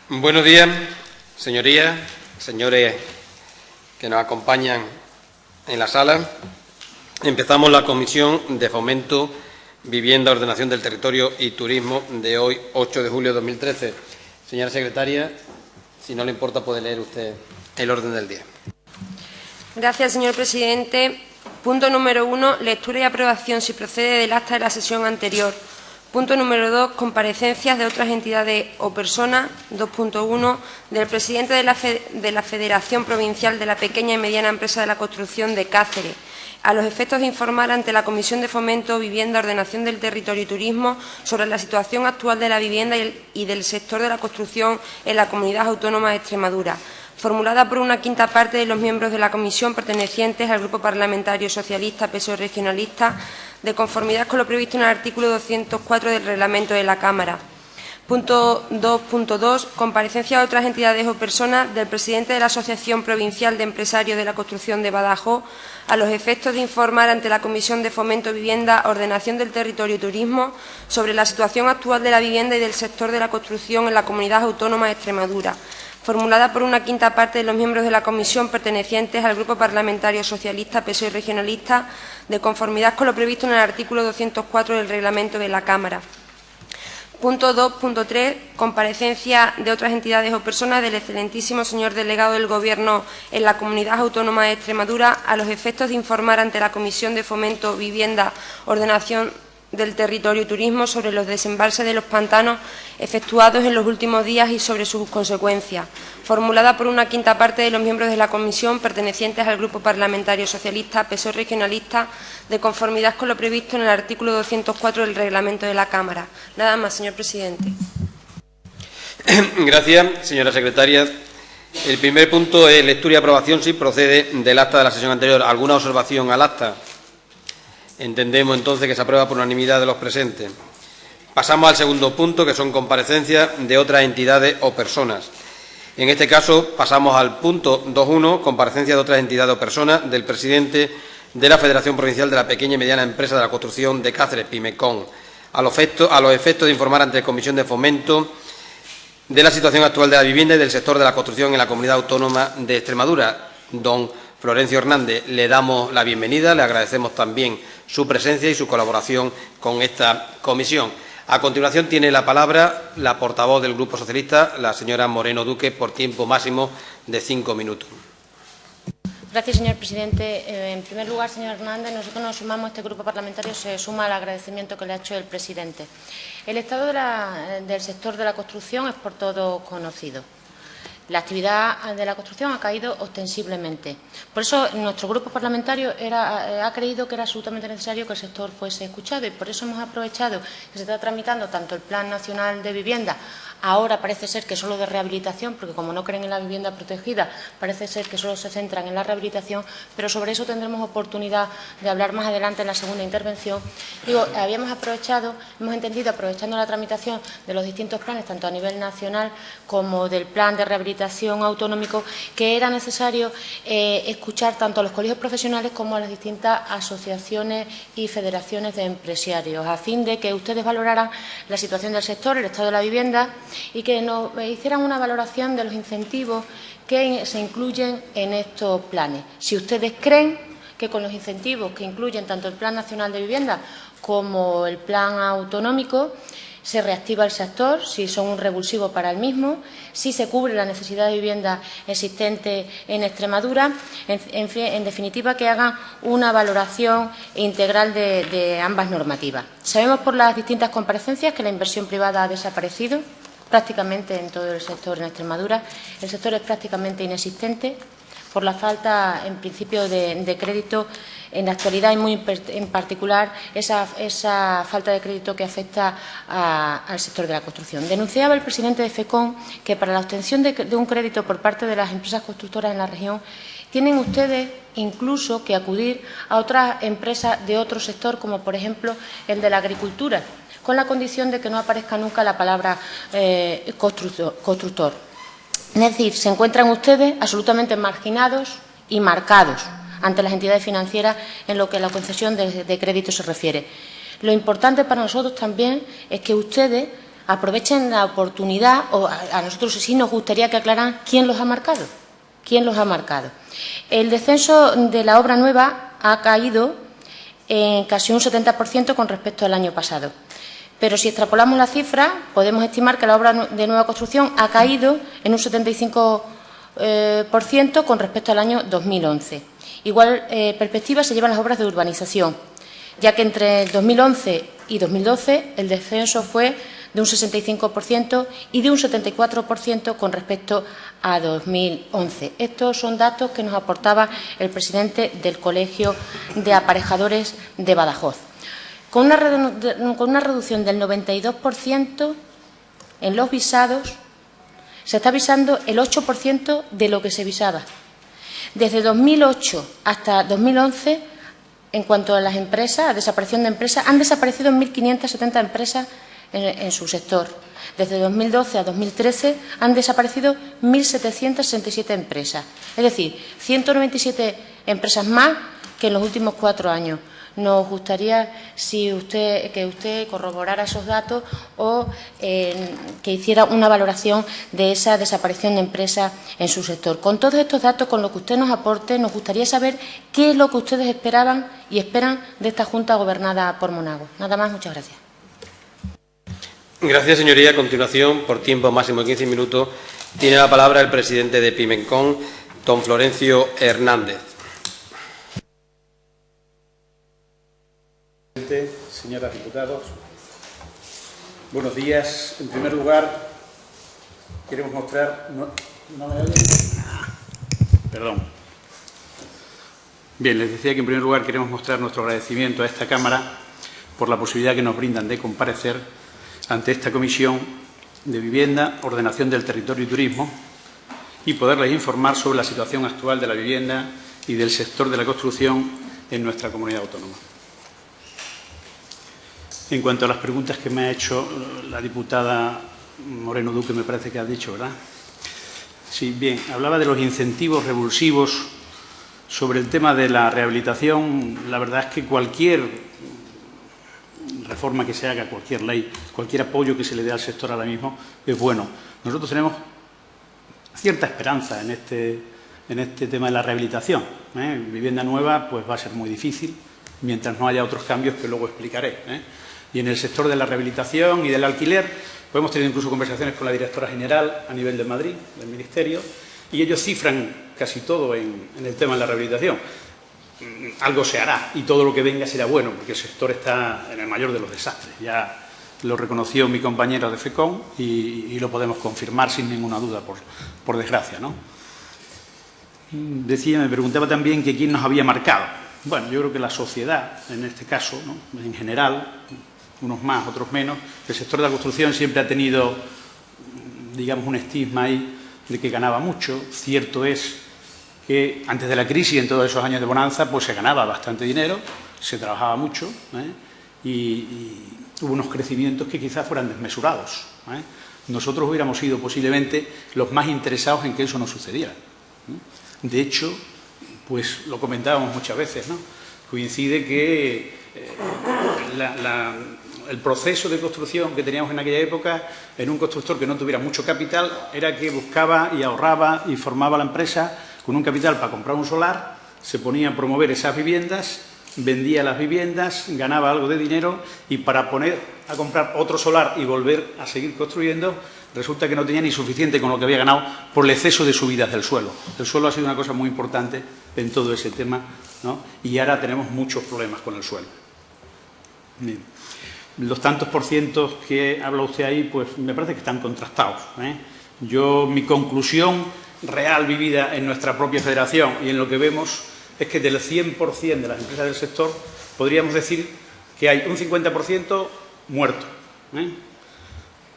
Buenos días, señorías, señores que nos acompañan en la sala. Empezamos la Comisión de Fomento, Vivienda, Ordenación del Territorio y Turismo de hoy, 8 de julio de 2013. Señora secretaria, si no le importa, puede leer usted el orden del día. Gracias, señor presidente. Punto número 1, lectura y aprobación, si procede, del acta de la sesión anterior. Punto número 2, comparecencias de otras entidades o personas. 2.1, del presidente de la Federación Provincial de la Pequeña y Mediana Empresa de la Construcción de Cáceres, a los efectos de informar ante la Comisión de Fomento, Vivienda, Ordenación del Territorio y Turismo sobre la situación actual de la vivienda y del sector de la construcción en la Comunidad Autónoma de Extremadura, formulada por una quinta parte de los miembros de la Comisión pertenecientes al Grupo Parlamentario Socialista, PSOE Regionalista, de conformidad con lo previsto en el artículo 204 del Reglamento de la Cámara. Punto 2.2. Comparecencia de otras entidades o personas del presidente de la Asociación Provincial de Empresarios de la Construcción de Badajoz, a los efectos de informar ante la Comisión de Fomento, Vivienda, Ordenación del Territorio y Turismo sobre la situación actual de la vivienda y del sector de la construcción en la Comunidad Autónoma de Extremadura, formulada por una quinta parte de los miembros de la Comisión pertenecientes al Grupo Parlamentario Socialista, PSOE Regionalista, de conformidad con lo previsto en el artículo 204 del Reglamento de la Cámara. Punto 2.3. Comparecencia de otras entidades o personas del excelentísimo señor delegado del Gobierno en la Comunidad Autónoma de Extremadura a los efectos de informar ante la Comisión de Fomento, Vivienda, Ordenación del Territorio y Turismo sobre los desembalses de los pantanos efectuados en los últimos días y sobre sus consecuencias, formulada por una quinta parte de los miembros de la Comisión pertenecientes al Grupo Parlamentario Socialista, PSOE Regionalista, de conformidad con lo previsto en el artículo 204 del Reglamento de la Cámara. Nada más, señor presidente. Gracias, señora secretaria. El primer punto es lectura y aprobación, si procede, del acta de la sesión anterior. ¿Alguna observación al acta? Entendemos entonces que se aprueba por unanimidad de los presentes. Pasamos al segundo punto, que son comparecencias de otras entidades o personas. En este caso, pasamos al punto 2.1, comparecencia de otras entidades o personas del presidente de la Federación Provincial de la Pequeña y Mediana Empresa de la Construcción de Cáceres, PIMECON, a los efectos de informar ante la Comisión de Fomento de la situación actual de la vivienda y del sector de la construcción en la Comunidad Autónoma de Extremadura. Don Florencio Hernández, le damos la bienvenida, le agradecemos también su presencia y su colaboración con esta comisión. A continuación tiene la palabra la portavoz del Grupo Socialista, la señora Moreno Duque, por tiempo máximo de 5 minutos. Gracias, señor presidente. En primer lugar, señor Hernández, nosotros nos sumamos, este grupo parlamentario se suma al agradecimiento que le ha hecho el presidente. El estado del sector de la construcción es por todos conocido. La actividad de la construcción ha caído ostensiblemente. Por eso nuestro grupo parlamentario ha creído que era absolutamente necesario que el sector fuese escuchado y por eso hemos aprovechado que se está tramitando tanto el Plan Nacional de Vivienda, ahora parece ser que solo de rehabilitación, porque como no creen en la vivienda protegida, parece ser que solo se centran en la rehabilitación, pero sobre eso tendremos oportunidad de hablar más adelante en la segunda intervención. Hemos entendido, aprovechando la tramitación de los distintos planes, tanto a nivel nacional como del Plan de Rehabilitación Autonómico, que era necesario escuchar tanto a los colegios profesionales como a las distintas asociaciones y federaciones de empresarios, a fin de que ustedes valoraran la situación del sector, el estado de la vivienda, y que nos hicieran una valoración de los incentivos que se incluyen en estos planes. Si ustedes creen que con los incentivos que incluyen tanto el Plan Nacional de Vivienda como el Plan Autonómico se reactiva el sector, si son un revulsivo para el mismo, si se cubre la necesidad de vivienda existente en Extremadura, en definitiva, que hagan una valoración integral de ambas normativas. Sabemos por las distintas comparecencias que la inversión privada ha desaparecido prácticamente en todo el sector en Extremadura. El sector es prácticamente inexistente por la falta, en principio, de crédito en la actualidad y muy en particular esa falta de crédito que afecta al sector de la construcción. Denunciaba el presidente de FECON que para la obtención de un crédito por parte de las empresas constructoras en la región tienen ustedes incluso que acudir a otras empresas de otro sector, como por ejemplo el de la agricultura, con la condición de que no aparezca nunca la palabra constructor. Es decir, se encuentran ustedes absolutamente marginados y marcados ante las entidades financieras en lo que a la concesión de crédito se refiere. Lo importante para nosotros también es que ustedes aprovechen la oportunidad, o a nosotros sí nos gustaría que aclararan quién los ha marcado. ¿Quién los ha marcado? El descenso de la obra nueva ha caído en casi un 70% con respecto al año pasado. Pero si extrapolamos la cifra, podemos estimar que la obra de nueva construcción ha caído en un 75% con respecto al año 2011. Igual perspectiva se llevan las obras de urbanización, ya que entre 2011 y 2012 el descenso fue de un 65% y de un 74% con respecto a 2011. Estos son datos que nos aportaba el presidente del Colegio de Aparejadores de Badajoz. Con una reducción del 92% en los visados, se está visando el 8% de lo que se visaba. Desde 2008 hasta 2011, en cuanto a las empresas, a desaparición de empresas, han desaparecido 1.570 empresas en su sector. Desde 2012 a 2013 han desaparecido 1.767 empresas, es decir, 197 empresas más que en los últimos 4 años. Nos gustaría que usted corroborara esos datos o que hiciera una valoración de esa desaparición de empresas en su sector. Con todos estos datos, con lo que usted nos aporte, nos gustaría saber qué es lo que ustedes esperaban y esperan de esta Junta gobernada por Monago. Nada más, muchas gracias. Gracias, señoría. A continuación, por tiempo máximo de 15 minutos, tiene la palabra el presidente de Pimencón, don Florencio Hernández. Señoras diputados, buenos días. En primer lugar, queremos mostrar... ¿No me oyen? Perdón. Bien, les decía que en primer lugar queremos mostrar nuestro agradecimiento a esta Cámara por la posibilidad que nos brindan de comparecer ante esta Comisión de Vivienda, Ordenación del Territorio y Turismo y poderles informar sobre la situación actual de la vivienda y del sector de la construcción en nuestra comunidad autónoma. En cuanto a las preguntas que me ha hecho la diputada Moreno Duque, me parece que ha dicho, ¿verdad? Sí, bien, hablaba de los incentivos revulsivos sobre el tema de la rehabilitación. La verdad es que cualquier reforma que se haga, cualquier ley, cualquier apoyo que se le dé al sector ahora mismo es bueno. Nosotros tenemos cierta esperanza en este tema de la rehabilitación. Vivienda nueva pues va a ser muy difícil mientras no haya otros cambios que luego explicaré. Y en el sector de la rehabilitación y del alquiler, pues hemos tenido incluso conversaciones con la directora general a nivel de Madrid, del Ministerio, y ellos cifran casi todo en el tema de la rehabilitación. Algo se hará y todo lo que venga será bueno, porque el sector está en el mayor de los desastres. Ya lo reconoció mi compañero de FECON y lo podemos confirmar sin ninguna duda, por desgracia, ¿no? Me preguntaba también que quién nos había marcado. Bueno, yo creo que la sociedad, en este caso, ¿no? En general, unos más, otros menos. El sector de la construcción siempre ha tenido, digamos, un estigma ahí de que ganaba mucho. Cierto es que antes de la crisis, en todos esos años de bonanza, pues se ganaba bastante dinero, se trabajaba mucho, y hubo unos crecimientos que quizás fueran desmesurados. Nosotros hubiéramos sido posiblemente los más interesados en que eso no sucediera. De hecho, pues lo comentábamos muchas veces, ¿no? Coincide que el proceso de construcción que teníamos en aquella época, en un constructor que no tuviera mucho capital, era que buscaba y ahorraba y formaba la empresa con un capital para comprar un solar, se ponía a promover esas viviendas, vendía las viviendas, ganaba algo de dinero y para poner a comprar otro solar y volver a seguir construyendo, resulta que no tenía ni suficiente con lo que había ganado por el exceso de subidas del suelo. El suelo ha sido una cosa muy importante en todo ese tema, ¿no? Y ahora tenemos muchos problemas con el suelo. Bien. Los tantos por cientos que habla usted ahí, pues me parece que están contrastados. Mi conclusión real vivida en nuestra propia federación y en lo que vemos es que del 100% de las empresas del sector podríamos decir que hay un 50% muerto.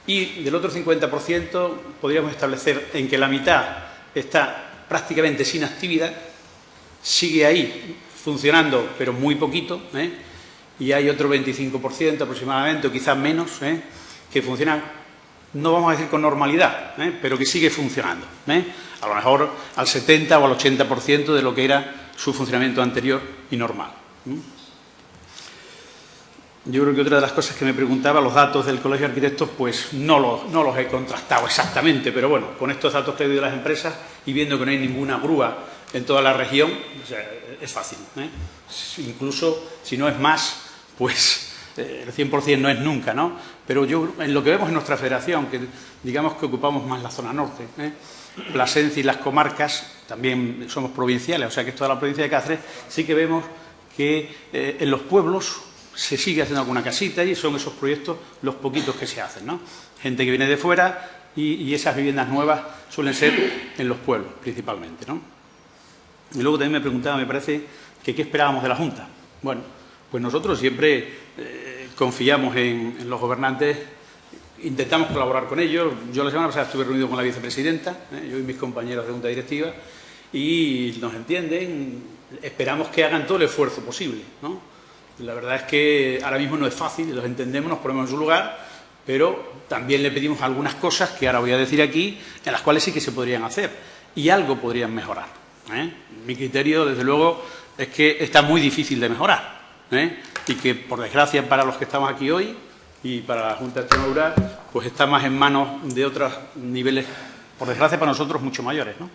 Y del otro 50% podríamos establecer en que la mitad está prácticamente sin actividad, sigue ahí funcionando pero muy poquito, y hay otro 25% aproximadamente, o quizás menos, que funciona, no vamos a decir con normalidad, pero que sigue funcionando. A lo mejor al 70 o al 80% de lo que era su funcionamiento anterior y normal. Yo creo que otra de las cosas que me preguntaba, los datos del Colegio de Arquitectos, pues no los he contrastado exactamente, pero bueno, con estos datos que he oído de las empresas y viendo que no hay ninguna grúa en toda la región, o sea, es fácil, ¿eh? Incluso si no es más, pues el 100% no es nunca, ¿no? Pero yo, en lo que vemos en nuestra federación, que digamos que ocupamos más la zona norte, Plasencia y las comarcas, también somos provinciales, o sea que es toda la provincia de Cáceres, sí que vemos que en los pueblos se sigue haciendo alguna casita y son esos proyectos los poquitos que se hacen, ¿no? Gente que viene de fuera y esas viviendas nuevas suelen ser en los pueblos, principalmente, ¿no? Y luego también me preguntaba, me parece, que qué esperábamos de la Junta. Bueno, pues nosotros siempre confiamos en los gobernantes, intentamos colaborar con ellos. Yo la semana pasada estuve reunido con la vicepresidenta, yo y mis compañeros de Junta Directiva, y nos entienden, esperamos que hagan todo el esfuerzo posible, ¿no? La verdad es que ahora mismo no es fácil, los entendemos, nos ponemos en su lugar, pero también le pedimos algunas cosas que ahora voy a decir aquí, en las cuales sí que se podrían hacer y algo podrían mejorar, ¿eh? Mi criterio, desde luego, es que está muy difícil de mejorar, y que, por desgracia, para los que estamos aquí hoy y para la Junta de Extremadura, pues está más en manos de otros niveles, por desgracia para nosotros, mucho mayores, ¿no?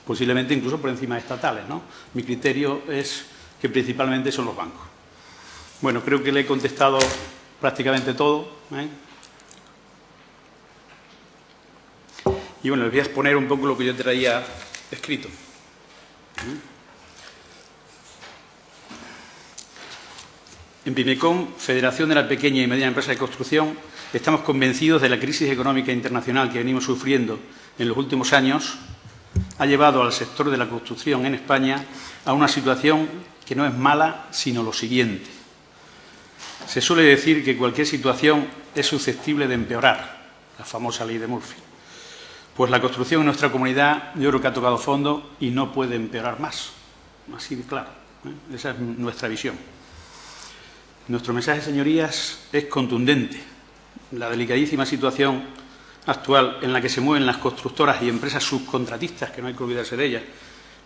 Posiblemente incluso por encima de estatales, ¿no? Mi criterio es que principalmente son los bancos. Bueno, creo que le he contestado prácticamente todo, Y bueno, les voy a exponer un poco lo que yo traía escrito. En Pimecom, Federación de la Pequeña y Mediana Empresa de Construcción, estamos convencidos de la crisis económica internacional que venimos sufriendo en los últimos años ha llevado al sector de la construcción en España a una situación que no es mala, sino lo siguiente. Se suele decir que cualquier situación es susceptible de empeorar, la famosa ley de Murphy. Pues la construcción en nuestra comunidad yo creo que ha tocado fondo y no puede empeorar más. Así de claro, Esa es nuestra visión. Nuestro mensaje, señorías, es contundente. La delicadísima situación actual en la que se mueven las constructoras y empresas subcontratistas, que no hay que olvidarse de ellas,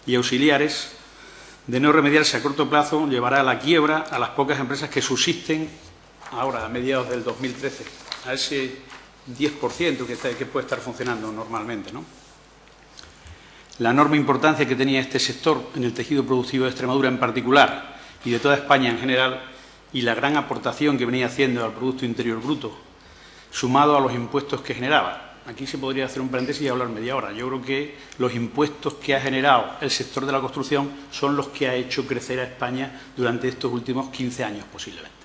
y auxiliares, de no remediarse a corto plazo, llevará a la quiebra a las pocas empresas que subsisten ahora, a mediados del 2013, a ese 10% que puede estar funcionando normalmente, ¿no? La enorme importancia que tenía este sector en el tejido productivo de Extremadura en particular y de toda España en general, y la gran aportación que venía haciendo al Producto Interior Bruto, sumado a los impuestos que generaba. Aquí se podría hacer un paréntesis y hablar media hora. Yo creo que los impuestos que ha generado el sector de la construcción son los que ha hecho crecer a España durante estos últimos 15 años, posiblemente.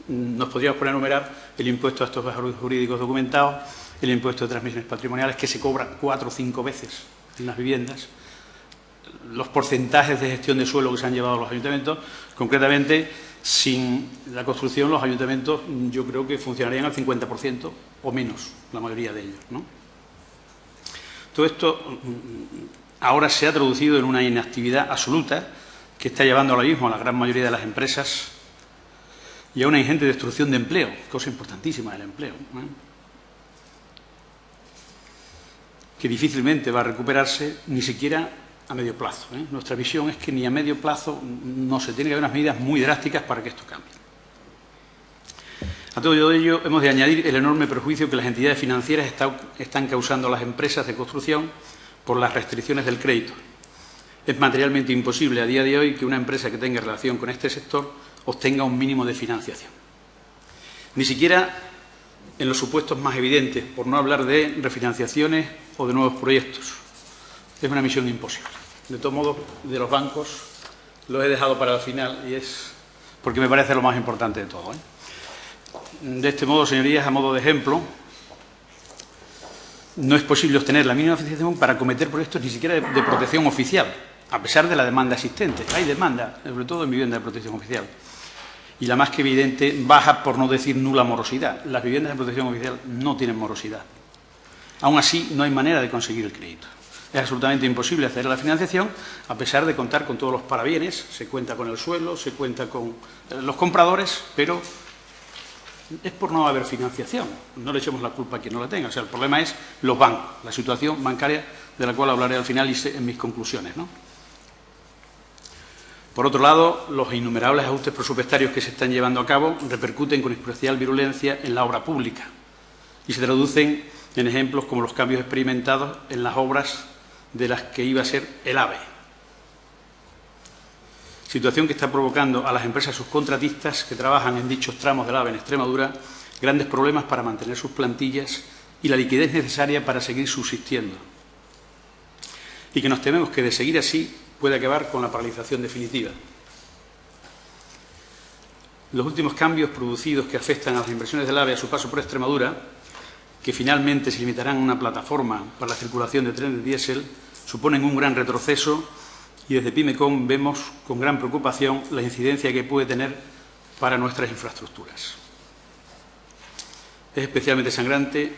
Nos podríamos poner a enumerar el impuesto a estos bajos jurídicos documentados, el impuesto de transmisiones patrimoniales, que se cobra 4 o 5 veces en las viviendas, los porcentajes de gestión de suelo que se han llevado a los ayuntamientos. Concretamente, sin la construcción, los ayuntamientos yo creo que funcionarían al 50% o menos, la mayoría de ellos, ¿no? Todo esto ahora se ha traducido en una inactividad absoluta que está llevando ahora mismo a la gran mayoría de las empresas y a una ingente destrucción de empleo, cosa importantísima el empleo, que difícilmente va a recuperarse ni siquiera a medio plazo. Nuestra visión es que ni a medio plazo no se tienen que haber unas medidas muy drásticas para que esto cambie. A todo ello hemos de añadir el enorme perjuicio que las entidades financieras están causando a las empresas de construcción por las restricciones del crédito. Es materialmente imposible a día de hoy que una empresa que tenga relación con este sector obtenga un mínimo de financiación. Ni siquiera en los supuestos más evidentes, por no hablar de refinanciaciones o de nuevos proyectos. Es una misión imposible. De todo modo, de los bancos los he dejado para el final y es porque me parece lo más importante de todo. De este modo, señorías, a modo de ejemplo, no es posible obtener la mínima financiación para acometer proyectos ni siquiera de protección oficial, a pesar de la demanda existente. Hay demanda, sobre todo en viviendas de protección oficial. Y la más que evidente, baja, por no decir nula morosidad. Las viviendas de protección oficial no tienen morosidad. Aún así, no hay manera de conseguir el crédito. Es absolutamente imposible acceder a la financiación, a pesar de contar con todos los parabienes. Se cuenta con el suelo, se cuenta con los compradores, pero es por no haber financiación. No le echemos la culpa a quien no la tenga. O sea, el problema es los bancos, la situación bancaria, de la cual hablaré al final y en mis conclusiones, ¿no? Por otro lado, los innumerables ajustes presupuestarios que se están llevando a cabo repercuten con especial virulencia en la obra pública y se traducen en ejemplos como los cambios experimentados en las obras de las que iba a ser el AVE. Situación que está provocando a las empresas subcontratistas que trabajan en dichos tramos del AVE en Extremadura grandes problemas para mantener sus plantillas y la liquidez necesaria para seguir subsistiendo. Y que nos tememos que, de seguir así, puede acabar con la paralización definitiva. Los últimos cambios producidos que afectan a las inversiones del AVE a su paso por Extremadura, que finalmente se limitarán a una plataforma para la circulación de trenes diésel, suponen un gran retroceso y desde Pimecom vemos con gran preocupación la incidencia que puede tener para nuestras infraestructuras. Es especialmente sangrante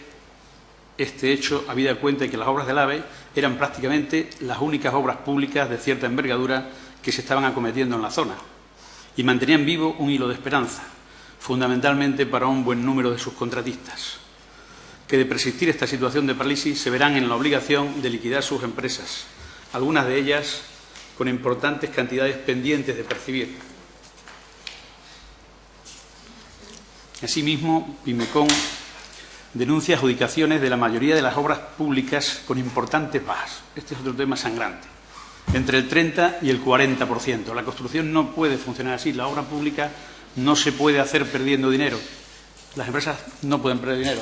este hecho, habida cuenta de que las obras del AVE eran prácticamente las únicas obras públicas de cierta envergadura que se estaban acometiendo en la zona y mantenían vivo un hilo de esperanza, fundamentalmente para un buen número de sus contratistas, que de persistir esta situación de parálisis se verán en la obligación de liquidar sus empresas, algunas de ellas con importantes cantidades pendientes de percibir. Asimismo, Pimecom denuncia adjudicaciones de la mayoría de las obras públicas con importantes bajas. Este es otro tema sangrante. Entre el 30 y el 40%. La construcción no puede funcionar así. La obra pública no se puede hacer perdiendo dinero. Las empresas no pueden perder dinero.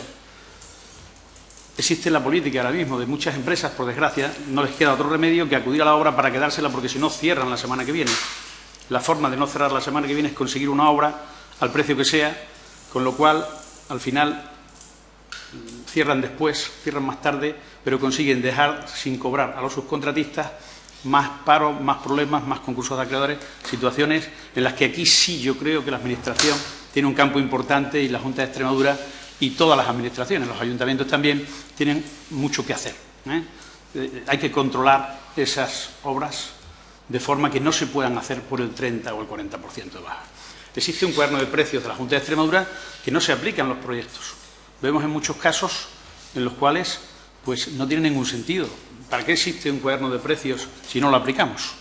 Existe la política ahora mismo de muchas empresas, por desgracia, no les queda otro remedio que acudir a la obra para quedársela porque si no cierran la semana que viene. La forma de no cerrar la semana que viene es conseguir una obra al precio que sea, con lo cual, al final, cierran después, cierran más tarde, pero consiguen dejar sin cobrar a los subcontratistas más paros, más problemas, más concursos de acreedores, situaciones en las que aquí sí yo creo que la Administración tiene un campo importante y la Junta de Extremadura y todas las administraciones, los ayuntamientos también, tienen mucho que hacer. Hay que controlar esas obras de forma que no se puedan hacer por el 30 o el 40% de baja. Existe un cuaderno de precios de la Junta de Extremadura que no se aplica en los proyectos. Vemos en muchos casos en los cuales pues, no tiene ningún sentido. ¿Para qué existe un cuaderno de precios si no lo aplicamos?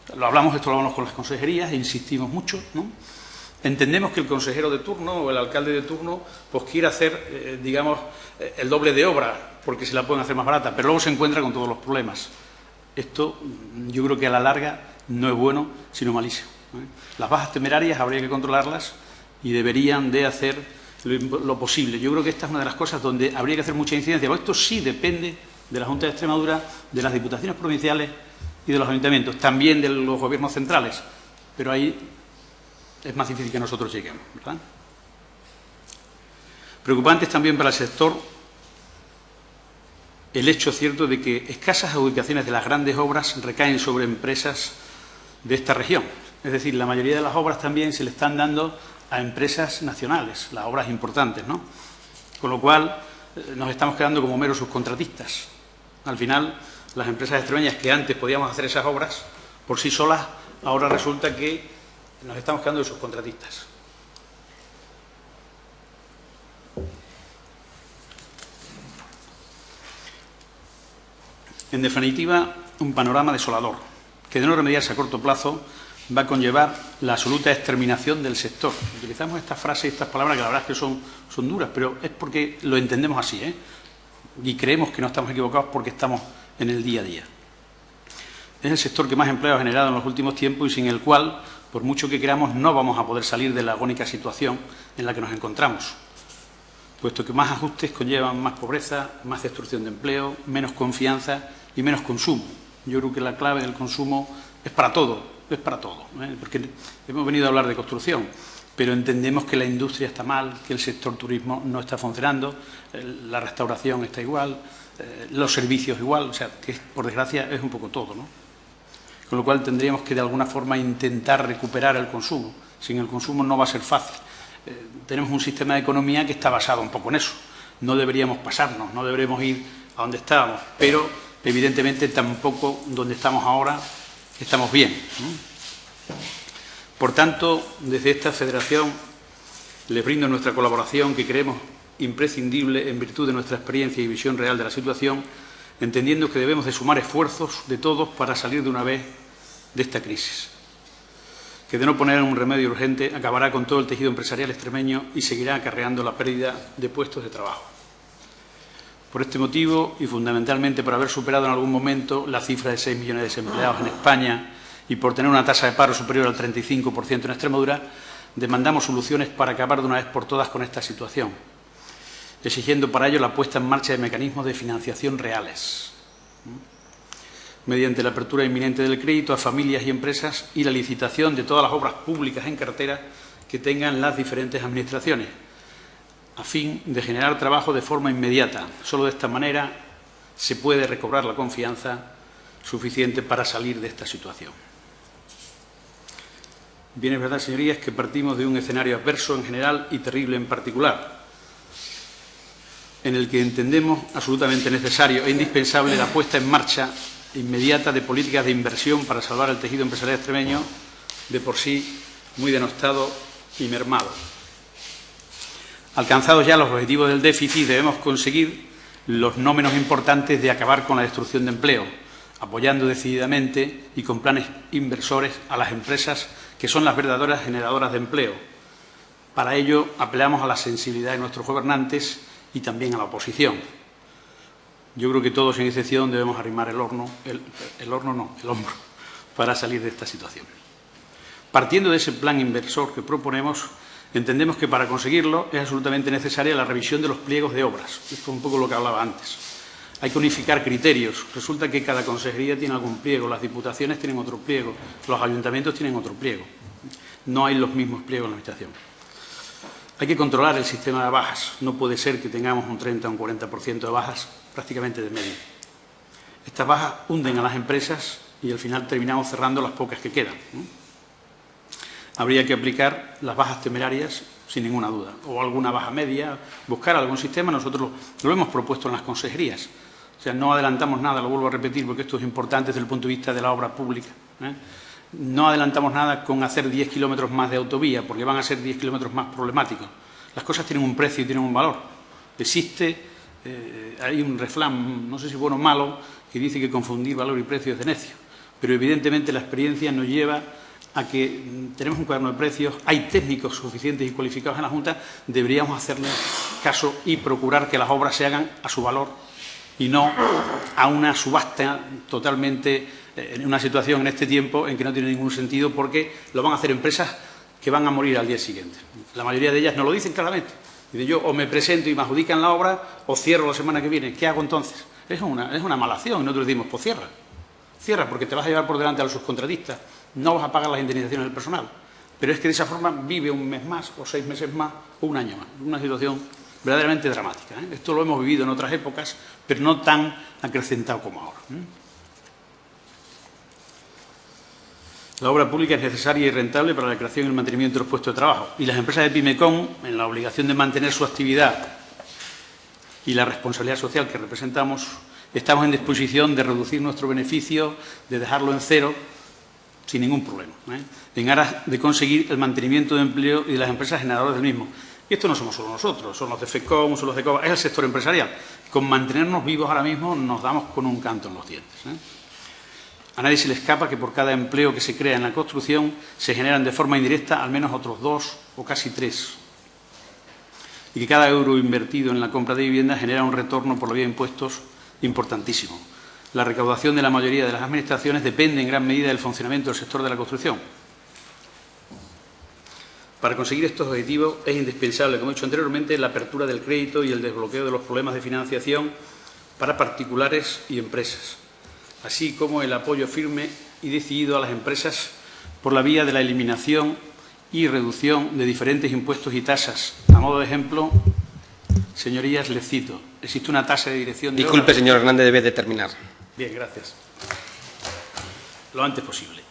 Esto lo hablamos con las consejerías e insistimos mucho, ¿no? Entendemos que el consejero de turno o el alcalde de turno pues quiere hacer, digamos, el doble de obra porque se la pueden hacer más barata, pero luego se encuentra con todos los problemas. Esto yo creo que a la larga no es bueno, sino malísimo. Las bajas temerarias habría que controlarlas y deberían de hacer lo posible. Yo creo que esta es una de las cosas donde habría que hacer mucha incidencia. Pero esto sí depende de la Junta de Extremadura, de las diputaciones provinciales y de los ayuntamientos, también de los gobiernos centrales, pero ahí es más difícil que nosotros lleguemos, ¿verdad? Preocupante es también para el sector el hecho cierto de que escasas adjudicaciones de las grandes obras recaen sobre empresas de esta región. Es decir, la mayoría de las obras también se le están dando a empresas nacionales, las obras importantes, ¿no? Con lo cual nos estamos quedando como meros subcontratistas. Al final, las empresas extremeñas que antes podíamos hacer esas obras por sí solas, ahora resulta que nos estamos quedando de subcontratistas. En definitiva, un panorama desolador, que de no remediarse a corto plazo va a conllevar la absoluta exterminación del sector. Utilizamos estas frases y estas palabras que la verdad es que son duras, pero es porque lo entendemos así, y creemos que no estamos equivocados porque estamos en el día a día. Es el sector que más empleo ha generado en los últimos tiempos y sin el cual, por mucho que queramos, no vamos a poder salir de la agónica situación en la que nos encontramos, puesto que más ajustes conllevan más pobreza, más destrucción de empleo, menos confianza y menos consumo. Yo creo que la clave del consumo es para todo, porque hemos venido a hablar de construcción, pero entendemos que la industria está mal, que el sector turismo no está funcionando, la restauración está igual, los servicios igual, o sea, que por desgracia es un poco todo, ¿no? Con lo cual tendríamos que de alguna forma intentar recuperar el consumo. Sin el consumo no va a ser fácil. Tenemos un sistema de economía que está basado un poco en eso. No deberíamos pasarnos, no deberíamos ir a donde estábamos, pero evidentemente tampoco donde estamos ahora estamos bien, ¿no? Por tanto, desde esta federación les brindo nuestra colaboración que creemos imprescindible en virtud de nuestra experiencia y visión real de la situación, entendiendo que debemos de sumar esfuerzos de todos para salir de una vez de esta crisis. que de no poner un remedio urgente acabará con todo el tejido empresarial extremeño y seguirá acarreando la pérdida de puestos de trabajo. Por este motivo, y fundamentalmente por haber superado en algún momento la cifra de 6 millones de desempleados en España y por tener una tasa de paro superior al 35% en Extremadura, demandamos soluciones para acabar de una vez por todas con esta situación, exigiendo para ello la puesta en marcha de mecanismos de financiación reales, mediante la apertura inminente del crédito a familias y empresas y la licitación de todas las obras públicas en cartera que tengan las diferentes administraciones, a fin de generar trabajo de forma inmediata. Solo de esta manera se puede recobrar la confianza suficiente para salir de esta situación. Bien, es verdad, señorías, que partimos de un escenario adverso en general y terrible en particular, en el que entendemos absolutamente necesario e indispensable la puesta en marcha inmediata de políticas de inversión para salvar el tejido empresarial extremeño, de por sí muy denostado y mermado. Alcanzados ya los objetivos del déficit, debemos conseguir los no menos importantes de acabar con la destrucción de empleo, apoyando decididamente y con planes inversores a las empresas que son las verdaderas generadoras de empleo. Para ello, apelamos a la sensibilidad de nuestros gobernantes y también a la oposición. Yo creo que todos, sin excepción, debemos arrimar el hombro para salir de esta situación. Partiendo de ese plan inversor que proponemos, entendemos que para conseguirlo es absolutamente necesaria la revisión de los pliegos de obras. Esto es un poco lo que hablaba antes. Hay que unificar criterios. Resulta que cada consejería tiene algún pliego, las diputaciones tienen otro pliego, los ayuntamientos tienen otro pliego. No hay los mismos pliegos en la Administración. Hay que controlar el sistema de bajas. No puede ser que tengamos un 30 o un 40% de bajas prácticamente de media. Estas bajas hunden a las empresas y al final terminamos cerrando las pocas que quedan, ¿no? Habría que aplicar las bajas temerarias sin ninguna duda, o alguna baja media, buscar algún sistema. Nosotros lo hemos propuesto en las consejerías. O sea, no adelantamos nada, lo vuelvo a repetir porque esto es importante desde el punto de vista de la obra pública, ¿eh? No adelantamos nada con hacer 10 kilómetros más de autovía, porque van a ser 10 kilómetros más problemáticos. Las cosas tienen un precio y tienen un valor. Hay un refrán, no sé si bueno o malo, que dice que confundir valor y precio es de necio. Pero evidentemente la experiencia nos lleva a que tenemos un cuaderno de precios, hay técnicos suficientes y cualificados en la Junta, deberíamos hacerle caso y procurar que las obras se hagan a su valor y no a una subasta totalmente en una situación en este tiempo en que no tiene ningún sentido, porque lo van a hacer empresas que van a morir al día siguiente. La mayoría de ellas nos lo dicen claramente. Dicen, yo o me presento y me adjudican la obra o cierro la semana que viene. ¿Qué hago entonces? Es una mala acción. Y nosotros decimos, pues cierra. Cierra porque te vas a llevar por delante a los subcontratistas. No vas a pagar las indemnizaciones del personal. Pero es que de esa forma vive un mes más o 6 meses más o un año más. Una situación verdaderamente dramática, ¿eh? Esto lo hemos vivido en otras épocas, pero no tan acrecentado como ahora, ¿eh? La obra pública es necesaria y rentable para la creación y el mantenimiento de los puestos de trabajo. Y las empresas de Pimecom, en la obligación de mantener su actividad y la responsabilidad social que representamos, estamos en disposición de reducir nuestro beneficio, de dejarlo en cero, sin ningún problema, ¿eh? En aras de conseguir el mantenimiento de empleo y de las empresas generadoras del mismo. Y esto no somos solo nosotros, son los de FECOM, son los de COBA, es el sector empresarial. Con mantenernos vivos ahora mismo nos damos con un canto en los dientes, ¿eh? A nadie se le escapa que por cada empleo que se crea en la construcción se generan de forma indirecta al menos otros 2 o casi 3. Y que cada euro invertido en la compra de vivienda genera un retorno por la vía de impuestos importantísimo. La recaudación de la mayoría de las administraciones depende en gran medida del funcionamiento del sector de la construcción. Para conseguir estos objetivos es indispensable, como he dicho anteriormente, la apertura del crédito y el desbloqueo de los problemas de financiación para particulares y empresas, así como el apoyo firme y decidido a las empresas por la vía de la eliminación y reducción de diferentes impuestos y tasas. A modo de ejemplo, señorías, les cito, existe una tasa de dirección de Disculpe, obras... señor Hernández, debe de terminar. Bien, gracias. Lo antes posible.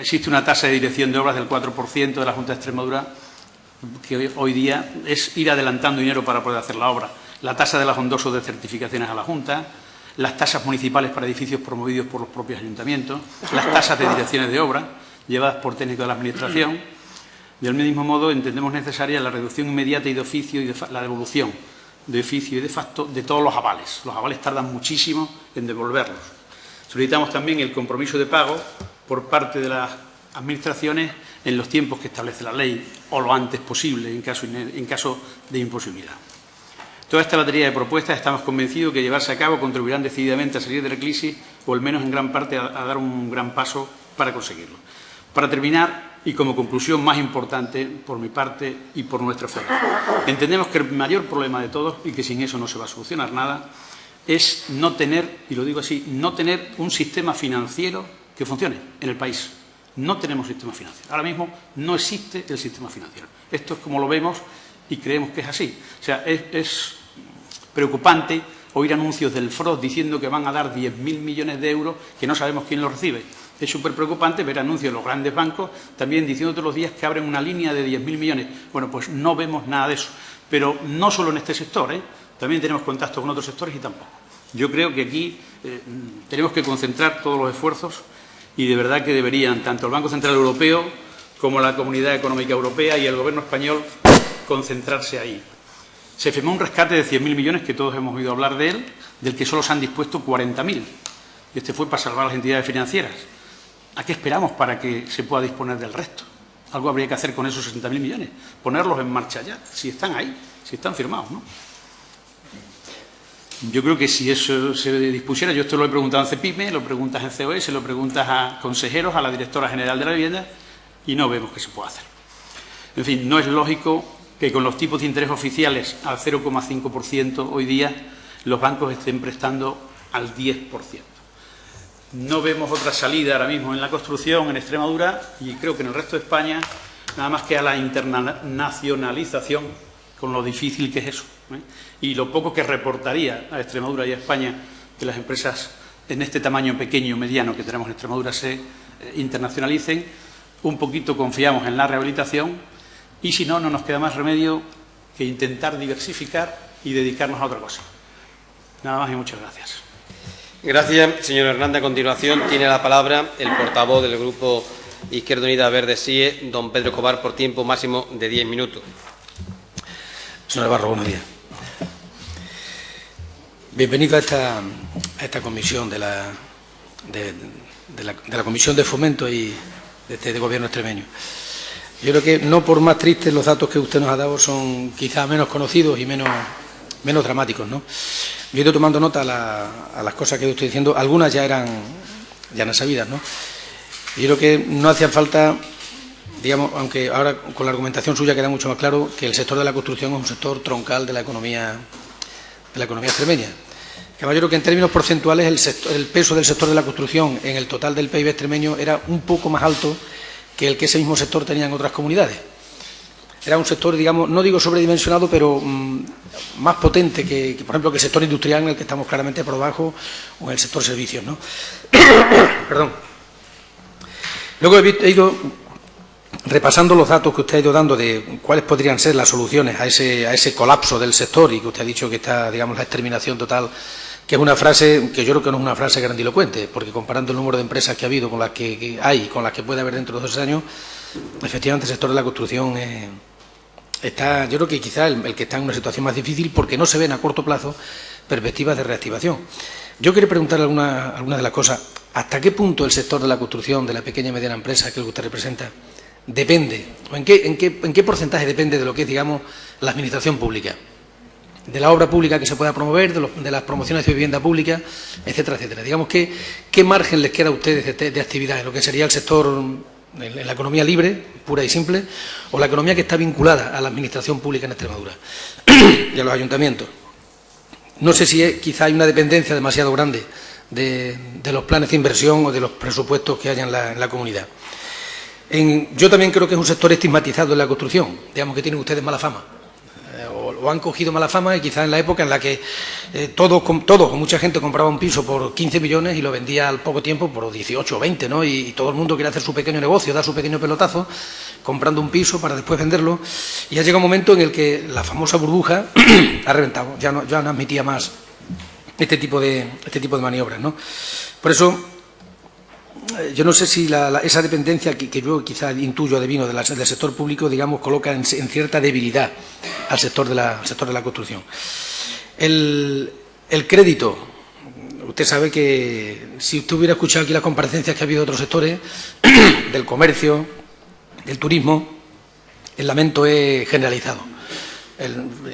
Existe una tasa de dirección de obras del 4% de la Junta de Extremadura, que hoy día es ir adelantando dinero para poder hacer la obra. La tasa de los ondosos de certificaciones a la Junta, las tasas municipales para edificios promovidos por los propios ayuntamientos, las tasas de direcciones de obra llevadas por técnicos de la Administración. Del mismo modo, entendemos necesaria la reducción inmediata y de oficio y la devolución de oficio y de facto de todos los avales. Los avales tardan muchísimo en devolverlos. Solicitamos también el compromiso de pago por parte de las administraciones en los tiempos que establece la ley o lo antes posible en caso de imposibilidad. Toda esta batería de propuestas estamos convencidos que llevarse a cabo contribuirán decididamente a salir de la crisis o al menos en gran parte a dar un gran paso para conseguirlo. Para terminar, y como conclusión más importante por mi parte y por nuestra fe, entendemos que el mayor problema de todos, y que sin eso no se va a solucionar nada, es no tener, y lo digo así, no tener un sistema financiero que funcione en el país. No tenemos sistema financiero. Ahora mismo no existe el sistema financiero. Esto es como lo vemos y creemos que es así. O sea, es preocupante oír anuncios del FROD diciendo que van a dar 10.000 millones de euros que no sabemos quién los recibe. Es súper preocupante ver anuncios de los grandes bancos también diciendo todos los días que abren una línea de 10.000 millones. Bueno, pues no vemos nada de eso. Pero no solo en este sector, también tenemos contacto con otros sectores y tampoco. Yo creo que aquí tenemos que concentrar todos los esfuerzos y de verdad que deberían tanto el Banco Central Europeo como la Comunidad Económica Europea y el Gobierno español concentrarse ahí. Se firmó un rescate de 100.000 millones, que todos hemos oído hablar de él, del que solo se han dispuesto 40.000. Y este fue para salvar a las entidades financieras. ¿A qué esperamos para que se pueda disponer del resto? Algo habría que hacer con esos 60.000 millones, ponerlos en marcha ya, si están ahí, si están firmados, ¿no? Yo creo que si eso se dispusiera, yo esto lo he preguntado en CEPIME, lo preguntas en COE, se lo preguntas a consejeros, a la directora general de la vivienda, y no vemos que se pueda hacer. En fin, no es lógico que con los tipos de interés oficiales al 0,5% hoy día los bancos estén prestando al 10%. No vemos otra salida ahora mismo en la construcción en Extremadura y creo que en el resto de España, nada más que a la internacionalización, con lo difícil que es eso, y lo poco que reportaría a Extremadura y a España que las empresas en este tamaño pequeño, mediano que tenemos en Extremadura se internacionalicen. Un poquito confiamos en la rehabilitación y si no, no nos queda más remedio que intentar diversificar y dedicarnos a otra cosa. Nada más y muchas gracias. Gracias, señor Hernández. A continuación tiene la palabra el portavoz del Grupo Izquierda Unida Verde SIE, don Pedro Escobar, por tiempo máximo de 10 minutos. Señor Navarro, buenos días. Bienvenido a esta comisión de la Comisión de Fomento y de este Gobierno extremeño. Yo creo que no por más tristes los datos que usted nos ha dado son quizás menos conocidos y menos dramáticos, ¿no? Yo he ido tomando nota a las cosas que usted diciendo, algunas ya eran sabidas, ¿no? Yo creo que no hacía falta, digamos, aunque ahora con la argumentación suya queda mucho más claro que el sector de la construcción es un sector troncal de la economía extremeña. Además, yo creo que en términos porcentuales el peso del sector de la construcción en el total del PIB extremeño era un poco más alto que el que ese mismo sector tenía en otras comunidades. Era un sector, digamos, no digo sobredimensionado, pero más potente que, por ejemplo, que el sector industrial en el que estamos claramente por debajo o en el sector servicios, ¿no? Perdón. Luego he ido repasando los datos que usted ha ido dando de cuáles podrían ser las soluciones a ese colapso del sector y que usted ha dicho que está, digamos, la exterminación total, que es una frase que yo creo que no es una frase grandilocuente, porque comparando el número de empresas que ha habido con las que hay, con las que puede haber dentro de 2 años, efectivamente el sector de la construcción está, yo creo que quizá el que está en una situación más difícil porque no se ven a corto plazo perspectivas de reactivación. Yo quería preguntarle alguna de las cosas. ¿Hasta qué punto el sector de la construcción, de la pequeña y mediana empresa, que es lo que usted representa, depende, o en qué porcentaje depende de lo que es, digamos, la administración pública? De la obra pública que se pueda promover, de las promociones de vivienda pública, etcétera, etcétera. Digamos, ¿qué margen les queda a ustedes de actividad en lo que sería el sector, en la economía libre, pura y simple, o la economía que está vinculada a la administración pública en Extremadura y a los ayuntamientos? No sé si quizá hay una dependencia demasiado grande de los planes de inversión o de los presupuestos que haya en la comunidad. Yo también creo que es un sector estigmatizado en la construcción, digamos que tienen ustedes mala fama. O han cogido mala fama y quizás en la época en la que todos o mucha gente compraba un piso por 15 millones y lo vendía al poco tiempo por 18 o 20, ¿no? Y todo el mundo quiere hacer su pequeño negocio, dar su pequeño pelotazo, comprando un piso para después venderlo. Y ha llegado un momento en el que la famosa burbuja ha reventado, ya no admitía más este tipo de maniobras, ¿no? Por eso, yo no sé si esa dependencia que yo quizá intuyo adivino del sector público, digamos, coloca en cierta debilidad al sector de la construcción. El crédito, usted sabe que si usted hubiera escuchado aquí las comparecencias que ha habido de otros sectores, del comercio, del turismo, el lamento es generalizado.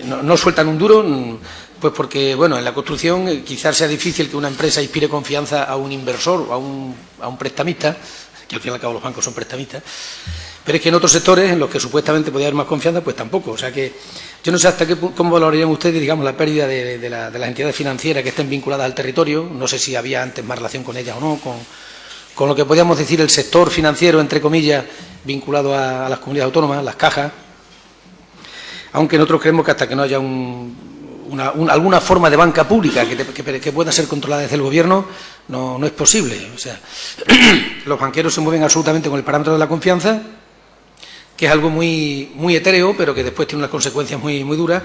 No sueltan un duro, pues porque, bueno, en la construcción quizás sea difícil que una empresa inspire confianza a un inversor o a un prestamista, que al fin y al cabo los bancos son prestamistas, pero es que en otros sectores en los que supuestamente podía haber más confianza, pues tampoco. O sea que yo no sé hasta cómo valorarían ustedes, digamos, la pérdida de las entidades financieras que estén vinculadas al territorio. No sé si había antes más relación con ellas o no, con lo que podríamos decir el sector financiero, entre comillas, vinculado a las comunidades autónomas, las cajas, aunque nosotros creemos que hasta que no haya alguna forma de banca pública que pueda ser controlada desde el Gobierno, no es posible. O sea, los banqueros se mueven absolutamente con el parámetro de la confianza, que es algo muy etéreo, pero que después tiene unas consecuencias muy duras.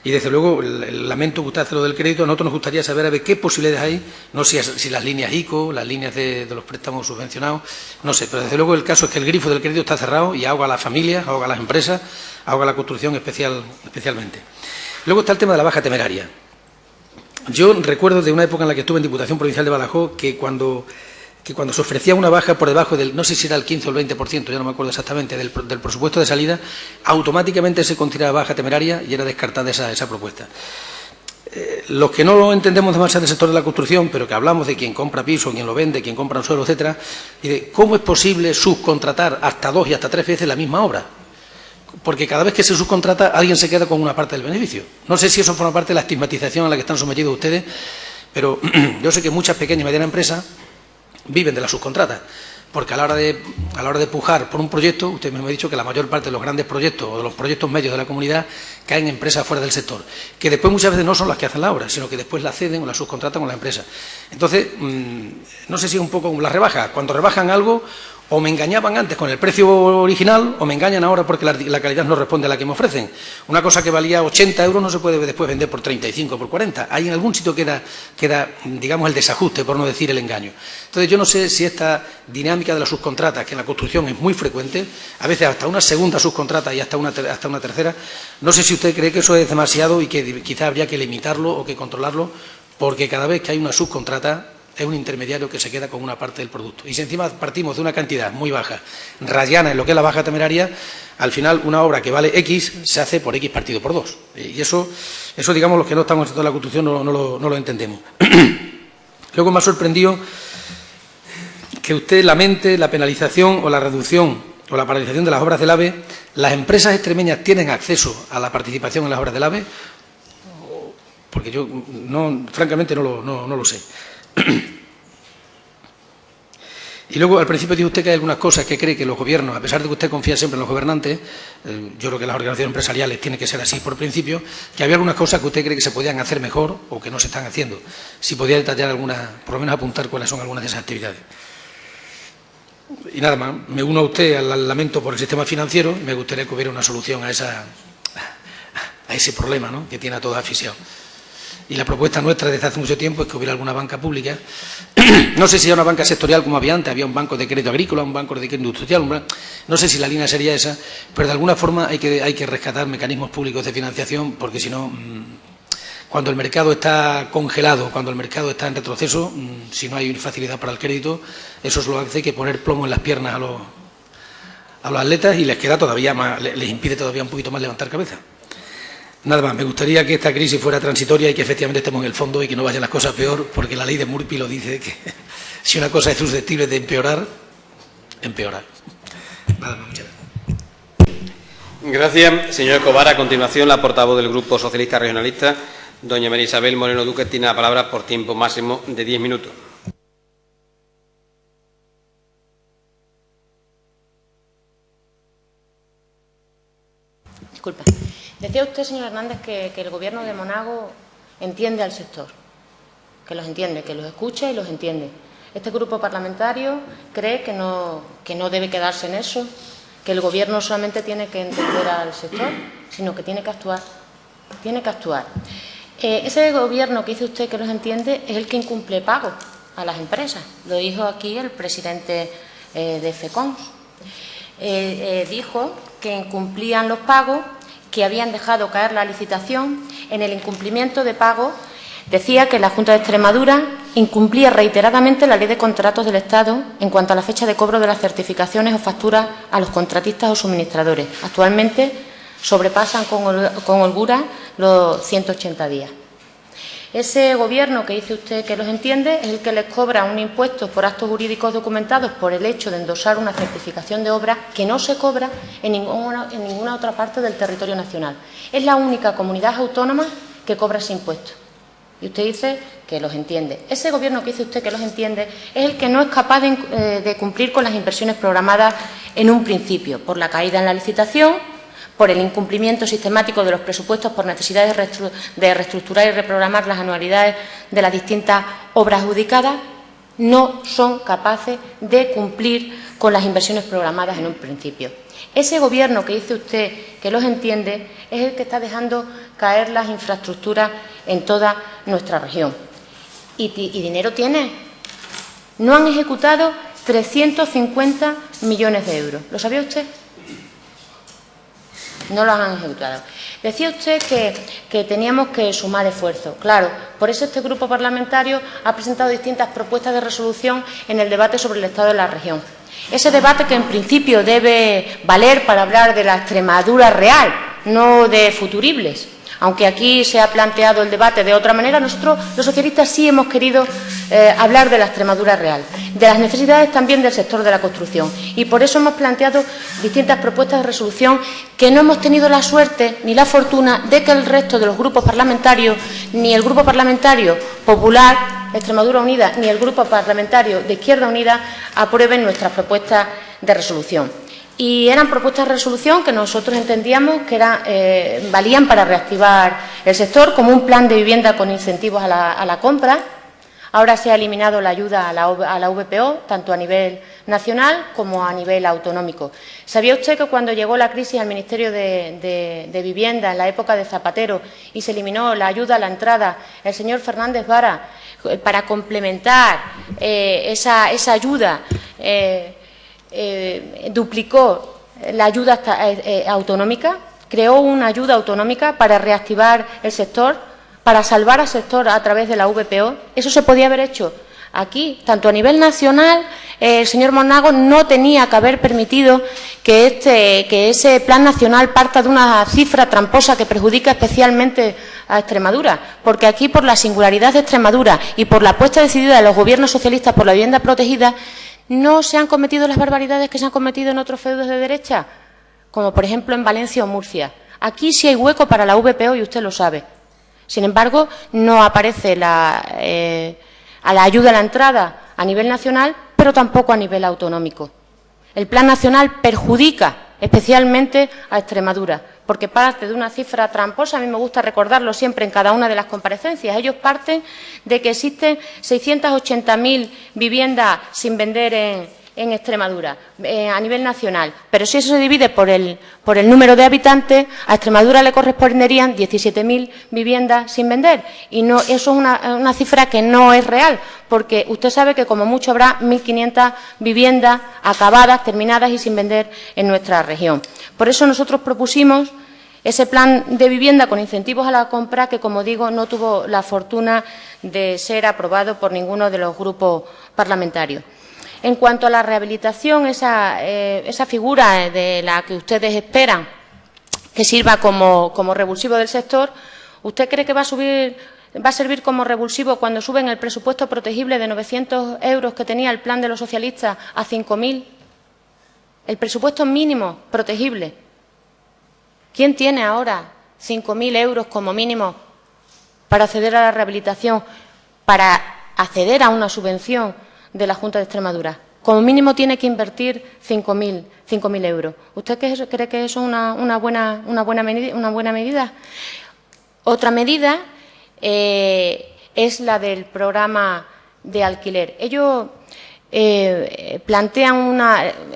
Y, desde luego, el lamento que usted hace lo del crédito, a nosotros nos gustaría saber a ver qué posibilidades hay, no sé si las líneas ICO, las líneas de los préstamos subvencionados, no sé, pero desde luego el caso es que el grifo del crédito está cerrado y ahoga a las familias, ahoga a las empresas, ahoga a la construcción especialmente. Luego está el tema de la baja temeraria. Yo recuerdo de una época en la que estuve en Diputación Provincial de Badajoz que cuando se ofrecía una baja por debajo del, no sé si era el 15 o el 20%, ya no me acuerdo exactamente, del presupuesto de salida, automáticamente se consideraba baja temeraria y era descartada esa propuesta. Los que no entendemos demasiado del sector de la construcción, pero que hablamos de quien compra piso, quien lo vende, quien compra un suelo, etcétera, y de cómo es posible subcontratar hasta 2 y hasta 3 veces la misma obra. Porque cada vez que se subcontrata, alguien se queda con una parte del beneficio. No sé si eso forma parte de la estigmatización a la que están sometidos ustedes, pero yo sé que muchas pequeñas y medianas empresas viven de la subcontrata, porque a la hora de pujar por un proyecto, usted mismo ha dicho que la mayor parte de los grandes proyectos o de los proyectos medios de la comunidad caen en empresas fuera del sector, que después muchas veces no son las que hacen la obra, sino que después la ceden o la subcontratan con la empresa. Entonces, no sé si es un poco como la rebaja. Cuando rebajan algo, o me engañaban antes con el precio original, o me engañan ahora porque la calidad no responde a la que me ofrecen. Una cosa que valía 80 euros no se puede después vender por 35 o por 40. Hay en algún sitio queda, digamos, el desajuste, por no decir el engaño. Entonces, yo no sé si esta dinámica de la subcontrata, que en la construcción es muy frecuente, a veces hasta una segunda subcontrata y hasta una tercera, no sé si usted cree que eso es demasiado y que quizá habría que limitarlo o que controlarlo, porque cada vez que hay una subcontrata es un intermediario que se queda con una parte del producto. Y si encima partimos de una cantidad muy baja, rayana en lo que es la baja temeraria, al final una obra que vale X se hace por X partido por 2. Y eso digamos, los que no estamos en el sector de la construcción no lo entendemos. Luego me ha sorprendido que usted lamente la penalización o la reducción o la paralización de las obras del AVE. ¿Las empresas extremeñas tienen acceso a la participación en las obras del AVE? Porque yo, francamente, no lo sé. Y luego, al principio dijo usted que hay algunas cosas que cree que los gobiernos, a pesar de que usted confía siempre en los gobernantes, yo creo que las organizaciones empresariales tienen que ser así por principio, que había algunas cosas que usted cree que se podían hacer mejor o que no se están haciendo. Si podía detallar algunas, por lo menos apuntar cuáles son algunas de esas actividades. Y nada más, me uno a usted al lamento por el sistema financiero y me gustaría que hubiera una solución a ese problema, ¿no?, que tiene a todos asfixiados. Y la propuesta nuestra desde hace mucho tiempo es que hubiera alguna banca pública. No sé si era una banca sectorial como había antes, había un banco de crédito agrícola, un banco de crédito industrial, no sé si la línea sería esa, pero de alguna forma hay que rescatar mecanismos públicos de financiación, porque si no, cuando el mercado está congelado, cuando el mercado está en retroceso, si no hay facilidad para el crédito, eso es lo que hace que poner plomo en las piernas a los atletas y les queda todavía más, les impide todavía un poquito más levantar cabeza. Nada más, me gustaría que esta crisis fuera transitoria y que efectivamente estemos en el fondo y que no vayan las cosas peor, porque la ley de Murphy lo dice, que si una cosa es susceptible de empeorar, empeorar. Nada más, muchas gracias. Gracias, señor Escobar. A continuación, la portavoz del Grupo Socialista Regionalista, doña María Isabel Moreno Duque, tiene la palabra por tiempo máximo de 10 minutos. Disculpa. Decía usted, señor Hernández, que el Gobierno de Monago entiende al sector, que los entiende, que los escucha y los entiende. Este grupo parlamentario cree que no debe quedarse en eso, que el Gobierno solamente tiene que entender al sector, sino que tiene que actuar. Tiene que actuar. Ese Gobierno que dice usted que los entiende es el que incumple pagos a las empresas. Lo dijo aquí el presidente de FECONS. Dijo que incumplían los pagos, que habían dejado caer la licitación en el incumplimiento de pago Decía que la Junta de Extremadura incumplía reiteradamente la Ley de Contratos del Estado en cuanto a la fecha de cobro de las certificaciones o facturas a los contratistas o suministradores. Actualmente sobrepasan con holgura los 180 días. Ese Gobierno que dice usted que los entiende es el que les cobra un impuesto por actos jurídicos documentados por el hecho de endosar una certificación de obra que no se cobra en ninguna otra parte del territorio nacional. Es la única comunidad autónoma que cobra ese impuesto. Y usted dice que los entiende. Ese Gobierno que dice usted que los entiende es el que no es capaz de cumplir con las inversiones programadas en un principio, por la caída en la licitación, por el incumplimiento sistemático de los presupuestos, por necesidades de reestructurar y reprogramar las anualidades de las distintas obras adjudicadas, no son capaces de cumplir con las inversiones programadas en un principio. Ese Gobierno que dice usted que los entiende es el que está dejando caer las infraestructuras en toda nuestra región. ¿Y dinero tiene? No han ejecutado 350 millones de euros. ¿Lo sabía usted? No los han ejecutado. Decía usted que teníamos que sumar esfuerzos. Claro, por eso este grupo parlamentario ha presentado distintas propuestas de resolución en el debate sobre el estado de la región. Ese debate que en principio debe valer para hablar de la Extremadura real, no de futuribles. Aunque aquí se ha planteado el debate de otra manera, nosotros los socialistas sí hemos querido hablar de la Extremadura real, de las necesidades también del sector de la construcción. Y por eso hemos planteado distintas propuestas de resolución que no hemos tenido la suerte ni la fortuna de que el resto de los grupos parlamentarios, ni el Grupo Parlamentario Popular, Extremadura Unida, ni el Grupo Parlamentario de Izquierda Unida aprueben nuestras propuestas de resolución. Y eran propuestas de resolución que nosotros entendíamos que valían para reactivar el sector, como un plan de vivienda con incentivos a la compra. Ahora se ha eliminado la ayuda a la VPO, tanto a nivel nacional como a nivel autonómico. ¿Sabía usted que cuando llegó la crisis al Ministerio de Vivienda en la época de Zapatero y se eliminó la ayuda a la entrada, el señor Fernández Vara, para complementar esa ayuda, duplicó la ayuda autonómica, creó una ayuda autonómica para reactivar el sector, para salvar al sector a través de la VPO? Eso se podía haber hecho aquí, tanto a nivel nacional. El señor Monago no tenía que haber permitido que ese plan nacional parta de una cifra tramposa que perjudica especialmente a Extremadura, porque aquí, por la singularidad de Extremadura y por la apuesta decidida de los gobiernos socialistas por la vivienda protegida, no se han cometido las barbaridades que se han cometido en otros feudos de derecha, como por ejemplo en Valencia o Murcia. Aquí sí hay hueco para la VPO y usted lo sabe. Sin embargo, no aparece a la ayuda a la entrada a nivel nacional, pero tampoco a nivel autonómico. El plan nacional perjudica especialmente a Extremadura, porque parte de una cifra tramposa. A mí me gusta recordarlo siempre en cada una de las comparecencias. Ellos parten de que existen 680.000 viviendas sin vender en Extremadura, a nivel nacional. Pero si eso se divide por el número de habitantes, a Extremadura le corresponderían 17.000 viviendas sin vender. Y no, eso es una cifra que no es real, porque usted sabe que como mucho habrá 1.500 viviendas acabadas, terminadas y sin vender en nuestra región. Por eso nosotros propusimos ese plan de vivienda con incentivos a la compra que, como digo, no tuvo la fortuna de ser aprobado por ninguno de los grupos parlamentarios. En cuanto a la rehabilitación, esa figura de la que ustedes esperan que sirva como revulsivo del sector, ¿usted cree que va a servir como revulsivo cuando suben el presupuesto protegible de 900 euros que tenía el plan de los socialistas a 5.000? El presupuesto mínimo protegible. ¿Quién tiene ahora 5.000 euros como mínimo para acceder a la rehabilitación, para acceder a una subvención de la Junta de Extremadura? Como mínimo tiene que invertir 5.000 euros. ¿Usted cree que eso es una buena medida? Otra medida es la del programa de alquiler. Ellos plantean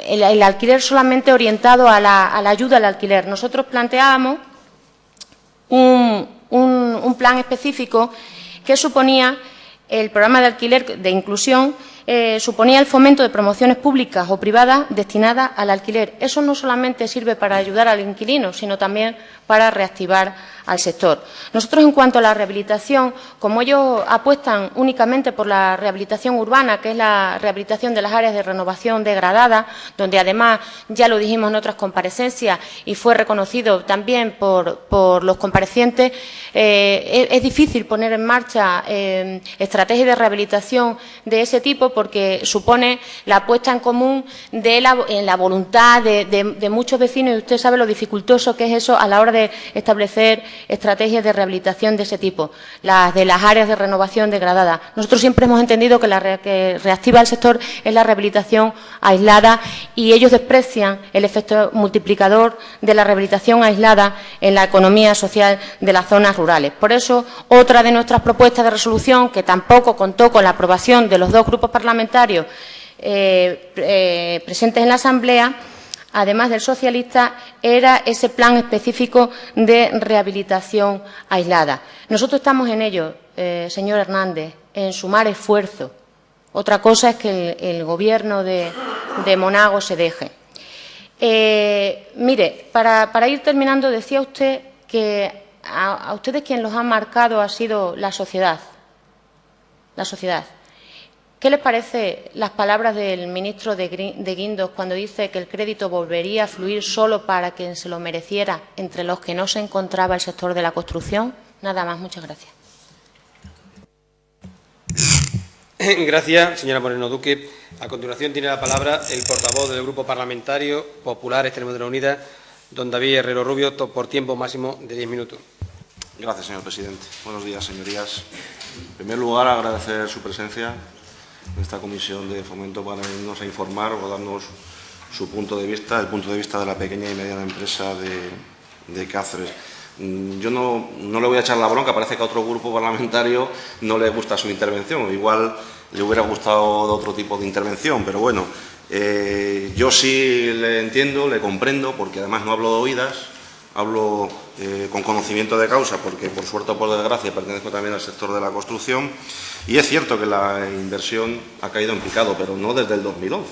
el alquiler solamente orientado a la ayuda al alquiler. Nosotros planteábamos un plan específico que suponía el programa de alquiler de inclusión, suponía el fomento de promociones públicas o privadas destinadas al alquiler. Eso no solamente sirve para ayudar al inquilino, sino también para reactivar al sector. Nosotros, en cuanto a la rehabilitación, como ellos apuestan únicamente por la rehabilitación urbana, que es la rehabilitación de las áreas de renovación degradada, donde además ya lo dijimos en otras comparecencias y fue reconocido también por los comparecientes, es difícil poner en marcha estrategias de rehabilitación de ese tipo porque supone la puesta en común en la voluntad de muchos vecinos, y usted sabe lo dificultoso que es eso a la hora de establecer estrategias de rehabilitación de ese tipo, las de las áreas de renovación degradada. Nosotros siempre hemos entendido que la que reactiva el sector es la rehabilitación aislada, y ellos desprecian el efecto multiplicador de la rehabilitación aislada en la economía social de las zonas rurales. Por eso, otra de nuestras propuestas de resolución, que tampoco contó con la aprobación de los dos grupos parlamentarios presentes en la Asamblea, además del socialista, era ese plan específico de rehabilitación aislada. Nosotros estamos en ello, señor Hernández, en sumar esfuerzo. Otra cosa es que el Gobierno de Monago se deje. Mire, para ir terminando, decía usted que a ustedes quien los ha marcado ha sido la sociedad. La sociedad. ¿Qué les parece las palabras del ministro de Guindos cuando dice que el crédito volvería a fluir solo para quien se lo mereciera, entre los que no se encontraba el sector de la construcción? Nada más, muchas gracias. Gracias, señora Moreno Duque. A continuación tiene la palabra el portavoz del Grupo Parlamentario Popular Extremadura Unida, don David Herrero Rubio, por tiempo máximo de 10 minutos. Gracias, señor presidente. Buenos días, señorías. En primer lugar, agradecer su presencia en esta comisión de fomento para venirnos a informar o darnos su punto de vista, el punto de vista de la pequeña y mediana empresa de Cáceres. Yo no le voy a echar la bronca, parece que a otro grupo parlamentario no le gusta su intervención, igual le hubiera gustado de otro tipo de intervención, pero bueno, yo sí le entiendo, le comprendo, porque además no hablo de oídas, hablo con conocimiento de causa, porque por suerte o por desgracia pertenezco también al sector de la construcción, y es cierto que la inversión ha caído en picado, pero no desde el 2011.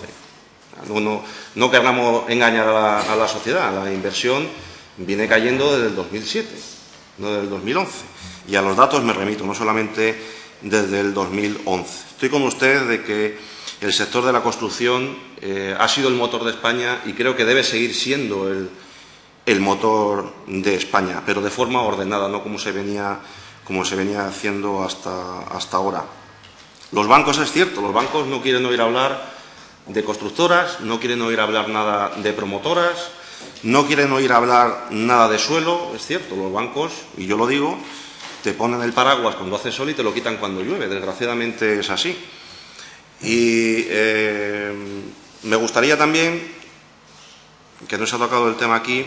No queramos engañar a la sociedad, la inversión viene cayendo desde el 2007, no desde el 2011. Y a los datos me remito, no solamente desde el 2011. Estoy con usted de que el sector de la construcción ha sido el motor de España y creo que debe seguir siendo el motor de España, pero de forma ordenada, no como se venía haciendo hasta ahora. Los bancos, es cierto, los bancos no quieren oír hablar de constructoras, no quieren oír hablar nada de promotoras, no quieren oír hablar nada de suelo. Es cierto, los bancos, y yo lo digo, te ponen el paraguas cuando hace sol y te lo quitan cuando llueve. Desgraciadamente es así. Y me gustaría también, que no se ha tocado el tema aquí,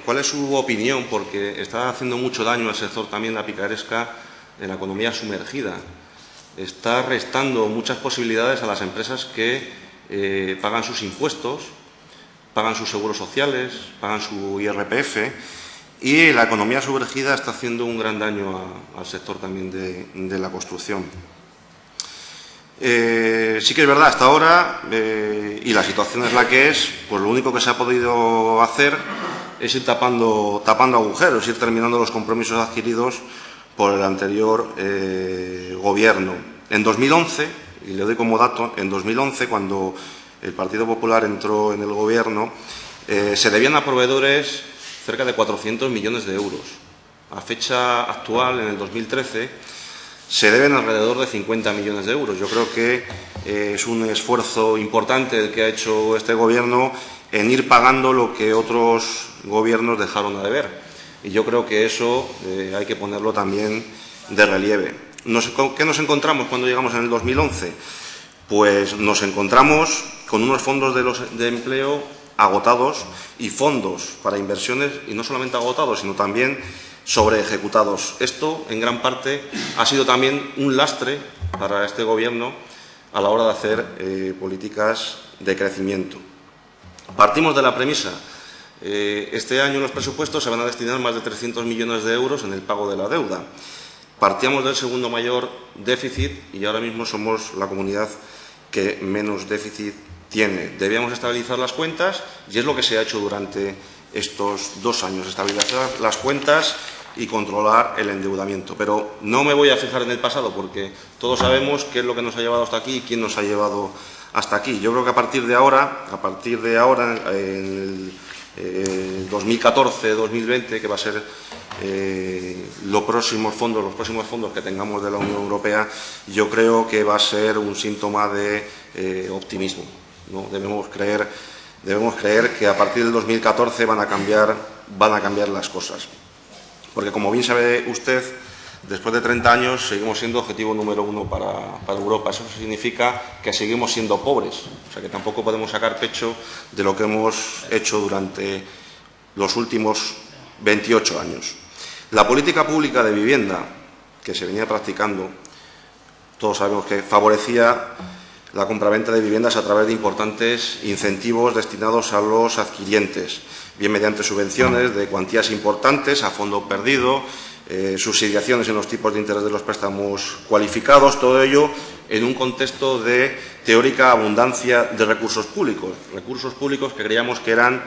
¿cuál es su opinión? Porque está haciendo mucho daño al sector también la picaresca en la economía sumergida. Está restando muchas posibilidades a las empresas que pagan sus impuestos, pagan sus seguros sociales, pagan su IRPF, y la economía sumergida está haciendo un gran daño al sector también de la construcción. Sí que es verdad, hasta ahora, y la situación es la que es, pues lo único que se ha podido hacer es ir tapando agujeros, ir terminando los compromisos adquiridos por el anterior Gobierno. En 2011, y le doy como dato, en 2011, cuando el Partido Popular entró en el Gobierno, se debían a proveedores cerca de 400 millones de euros. A fecha actual, en el 2013, se deben alrededor de 50 millones de euros. Yo creo que es un esfuerzo importante el que ha hecho este Gobierno en ir pagando lo que otros gobiernos dejaron a deber. Y yo creo que eso hay que ponerlo también de relieve. ¿Qué nos encontramos cuando llegamos en el 2011? Pues nos encontramos con unos fondos de empleo agotados y fondos para inversiones, y no solamente agotados, sino también sobreejecutados. Esto, en gran parte, ha sido también un lastre para este Gobierno a la hora de hacer políticas de crecimiento. Partimos de la premisa. Este año en los presupuestos se van a destinar más de 300 millones de euros en el pago de la deuda. Partíamos del segundo mayor déficit y ahora mismo somos la comunidad que menos déficit tiene. Debíamos estabilizar las cuentas y es lo que se ha hecho durante estos 2 años, estabilizar las cuentas y controlar el endeudamiento. Pero no me voy a fijar en el pasado, porque todos sabemos qué es lo que nos ha llevado hasta aquí y quién nos ha llevado hasta aquí. Yo creo que a partir de ahora, en el 2014-2020, que va a ser los próximos fondos que tengamos de la Unión Europea, yo creo que va a ser un síntoma de optimismo, ¿no? Debemos creer que a partir del 2014 van a cambiar las cosas. Porque, como bien sabe usted, después de 30 años seguimos siendo objetivo número 1 para Europa. Eso significa que seguimos siendo pobres. O sea, que tampoco podemos sacar pecho de lo que hemos hecho durante los últimos 28 años. La política pública de vivienda que se venía practicando, todos sabemos que favorecía la compraventa de viviendas a través de importantes incentivos destinados a los adquirientes, bien mediante subvenciones de cuantías importantes a fondo perdido, subsidiaciones en los tipos de interés de los préstamos cualificados, todo ello en un contexto de teórica abundancia de recursos públicos que creíamos que eran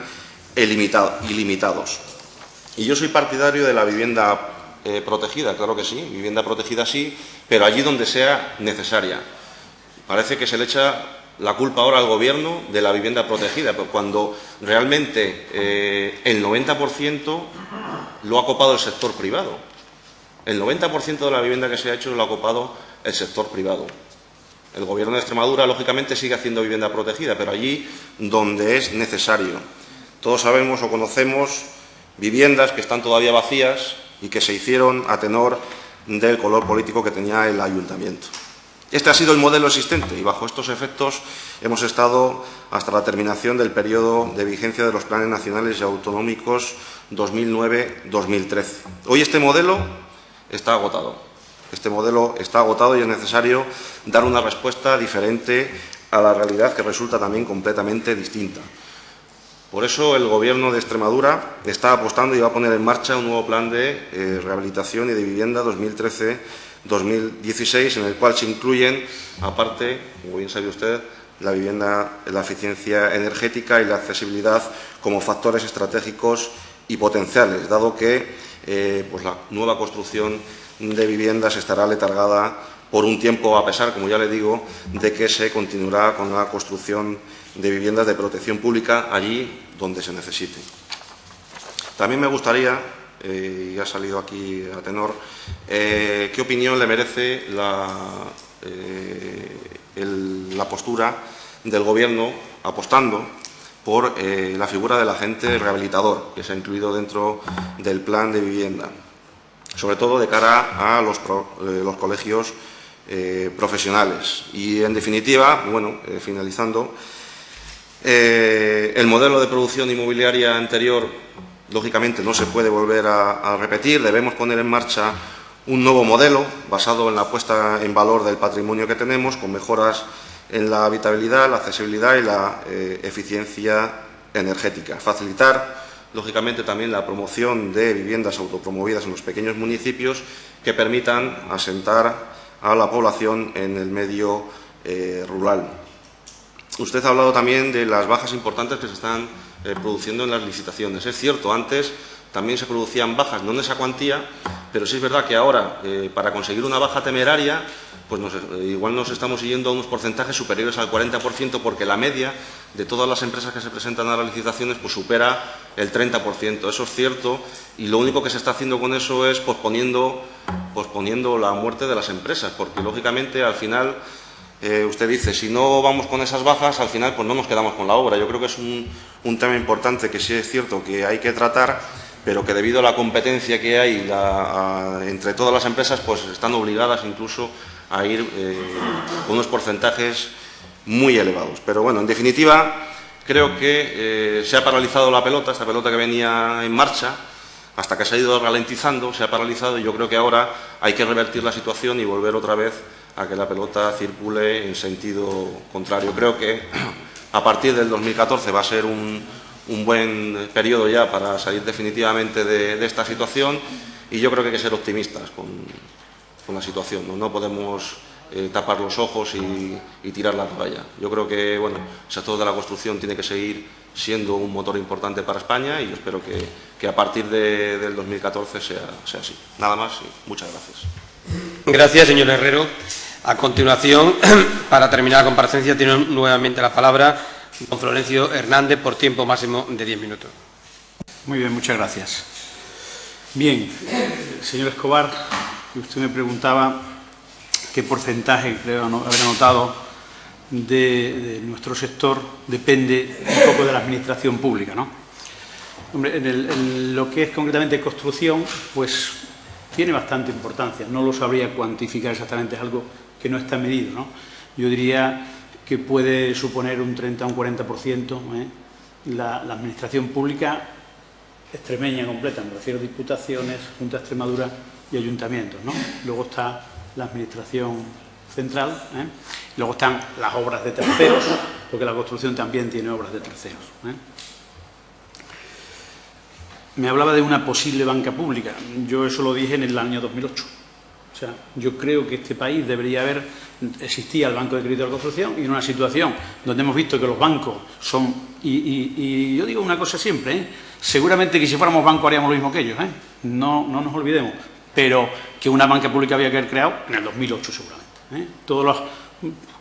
ilimitados. Y yo soy partidario de la vivienda protegida, claro que sí, vivienda protegida sí, pero allí donde sea necesaria. Parece que se le echa la culpa ahora al Gobierno de la vivienda protegida, pero cuando realmente el 90% lo ha copado el sector privado. El 90% de la vivienda que se ha hecho lo ha copado el sector privado. El Gobierno de Extremadura, lógicamente, sigue haciendo vivienda protegida, pero allí donde es necesario. Todos sabemos o conocemos viviendas que están todavía vacías y que se hicieron a tenor del color político que tenía el ayuntamiento. Este ha sido el modelo existente y bajo estos efectos hemos estado hasta la terminación del periodo de vigencia de los planes nacionales y autonómicos 2009-2013. Hoy este modelo está agotado. Y es necesario dar una respuesta diferente a la realidad, que resulta también completamente distinta. Por eso el Gobierno de Extremadura está apostando y va a poner en marcha un nuevo plan de rehabilitación y de vivienda 2013-2016, en el cual se incluyen, aparte, como bien sabe usted, la vivienda, la eficiencia energética y la accesibilidad como factores estratégicos y potenciales, dado que pues la nueva construcción de viviendas estará letargada por un tiempo, a pesar, como ya le digo, de que se continuará con la construcción de viviendas de protección pública allí donde se necesite. También me gustaría, y ha salido aquí a tenor, qué opinión le merece la postura del Gobierno apostando por la figura del agente rehabilitador, que se ha incluido dentro del plan de vivienda, sobre todo de cara a los colegios profesionales. Y, en definitiva, bueno, finalizando, el modelo de producción inmobiliaria anterior, lógicamente, no se puede volver a repetir. Debemos poner en marcha un nuevo modelo basado en la puesta en valor del patrimonio que tenemos, con mejoras en la habitabilidad, la accesibilidad y la eficiencia energética. Facilitar, lógicamente, también la promoción de viviendas autopromovidas en los pequeños municipios que permitan asentar a la población en el medio rural. Usted ha hablado también de las bajas importantes que se están produciendo en las licitaciones. Es cierto, antes también se producían bajas, no en esa cuantía, pero sí es verdad que ahora, para conseguir una baja temeraria, pues igual nos estamos yendo a unos porcentajes superiores al 40%, porque la media de todas las empresas que se presentan a las licitaciones pues supera el 30%. Eso es cierto, y lo único que se está haciendo con eso es posponiendo la muerte de las empresas, porque lógicamente al final, usted dice, si no vamos con esas bajas, al final pues no nos quedamos con la obra. Yo creo que es un tema importante que sí es cierto que hay que tratar, pero que debido a la competencia que hay entre todas las empresas, pues están obligadas incluso a ir con unos porcentajes muy elevados. Pero bueno, en definitiva, creo que se ha paralizado la pelota, esta pelota que venía en marcha, hasta que se ha ido ralentizando, se ha paralizado, y yo creo que ahora hay que revertir la situación y volver otra vez a que la pelota circule en sentido contrario. Creo que a partir del 2014 va a ser un buen periodo ya para salir definitivamente de esta situación, y yo creo que hay que ser optimistas con la situación. No podemos tapar los ojos y tirar la toalla. Yo creo que bueno, el sector de la construcción tiene que seguir siendo un motor importante para España y yo espero que a partir del 2014 sea así. Nada más y muchas gracias. Gracias, señor Herrero. A continuación, para terminar la comparecencia, tiene nuevamente la palabra don Florencio Hernández por tiempo máximo de 10 minutos. Muy bien, muchas gracias. Bien, señor Escobar, usted me preguntaba qué porcentaje, creo haber anotado, de nuestro sector depende un poco de la administración pública, ¿no? Hombre, en lo que es concretamente construcción, pues tiene bastante importancia. No lo sabría cuantificar exactamente, es algo que no está medido, ¿no? Yo diría que puede suponer un 30 o un 40%, la administración pública extremeña completa, me refiero a diputaciones, Junta de Extremadura y ayuntamientos, ¿no? Luego está la administración central, luego están las obras de terceros, porque la construcción también tiene obras de terceros. Me hablaba de una posible banca pública. Yo eso lo dije en el año 2008. O sea, yo creo que este país debería existía el Banco de Crédito de la Construcción y en una situación donde hemos visto que los bancos son, y yo digo una cosa siempre, seguramente que si fuéramos banco haríamos lo mismo que ellos, no nos olvidemos, pero que una banca pública había que haber creado en el 2008 seguramente. Todos los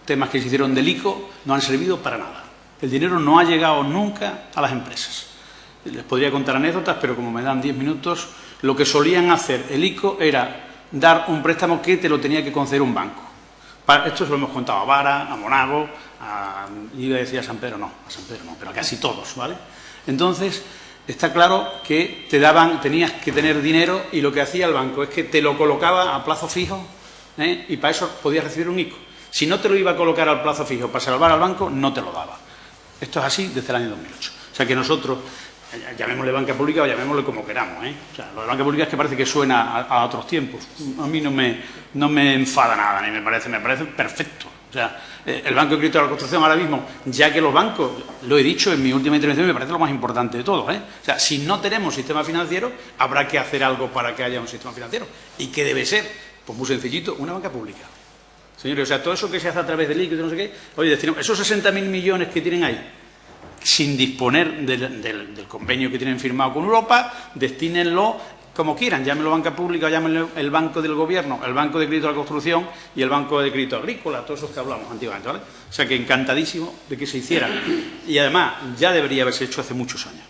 temas que se hicieron del ICO no han servido para nada. El dinero no ha llegado nunca a las empresas. Les podría contar anécdotas, pero como me dan 10 minutos, lo que solían hacer el ICO era dar un préstamo que te lo tenía que conceder un banco. Esto se lo hemos contado a Vara, a Monago, iba a decir a San Pedro no, pero a casi todos, ¿vale? Entonces, está claro que tenías que tener dinero y lo que hacía el banco es que te lo colocaba a plazo fijo, y para eso podías recibir un ICO. Si no te lo iba a colocar al plazo fijo para salvar al banco, no te lo daba. Esto es así desde el año 2008. O sea que nosotros, llamémosle banca pública o llamémosle como queramos, O sea, lo de banca pública es que parece que suena a otros tiempos. A mí no me enfada nada, ni me parece perfecto. O sea, el Banco de Crédito de la Construcción ahora mismo, ya que los bancos, lo he dicho en mi última intervención, me parece lo más importante de todo, O sea, si no tenemos sistema financiero, habrá que hacer algo para que haya un sistema financiero. ¿Y qué debe ser? Pues muy sencillito, una banca pública. Señores, o sea, todo eso que se hace a través del líquido, no sé qué, oye, esos 60.000 millones que tienen ahí, sin disponer del convenio que tienen firmado con Europa, destínenlo como quieran, llámenlo banca pública o llámenlo el Banco del Gobierno, el Banco de Crédito de la Construcción y el Banco de Crédito Agrícola, todos esos que hablamos antiguamente, ¿vale? O sea que encantadísimo de que se hiciera. Y además, ya debería haberse hecho hace muchos años,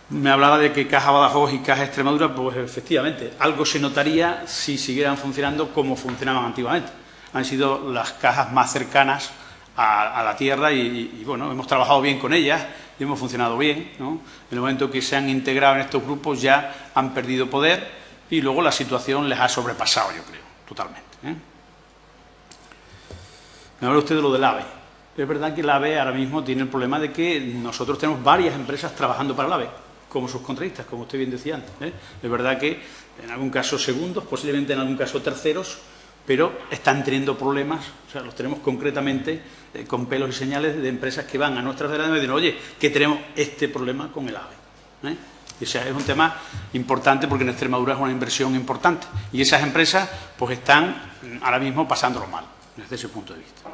Me hablaba de que Caja Badajoz y Caja Extremadura, pues efectivamente, algo se notaría si siguieran funcionando como funcionaban antiguamente. Han sido las cajas más cercanas a la tierra y bueno, hemos trabajado bien con ellas y hemos funcionado bien, ¿no? En el momento que se han integrado en estos grupos ya han perdido poder y luego la situación les ha sobrepasado, yo creo, totalmente. Me habla usted de lo del AVE. Es verdad que el AVE ahora mismo tiene el problema de que nosotros tenemos varias empresas trabajando para el AVE, como subcontratistas, como usted bien decía antes. Es verdad que en algún caso segundos, posiblemente en algún caso terceros, pero están teniendo problemas, o sea, los tenemos concretamente con pelos y señales de empresas que van a nuestras federaciones y dicen, oye, que tenemos este problema con el AVE. O sea, es un tema importante porque en Extremadura es una inversión importante y esas empresas pues están ahora mismo pasándolo mal, desde ese punto de vista.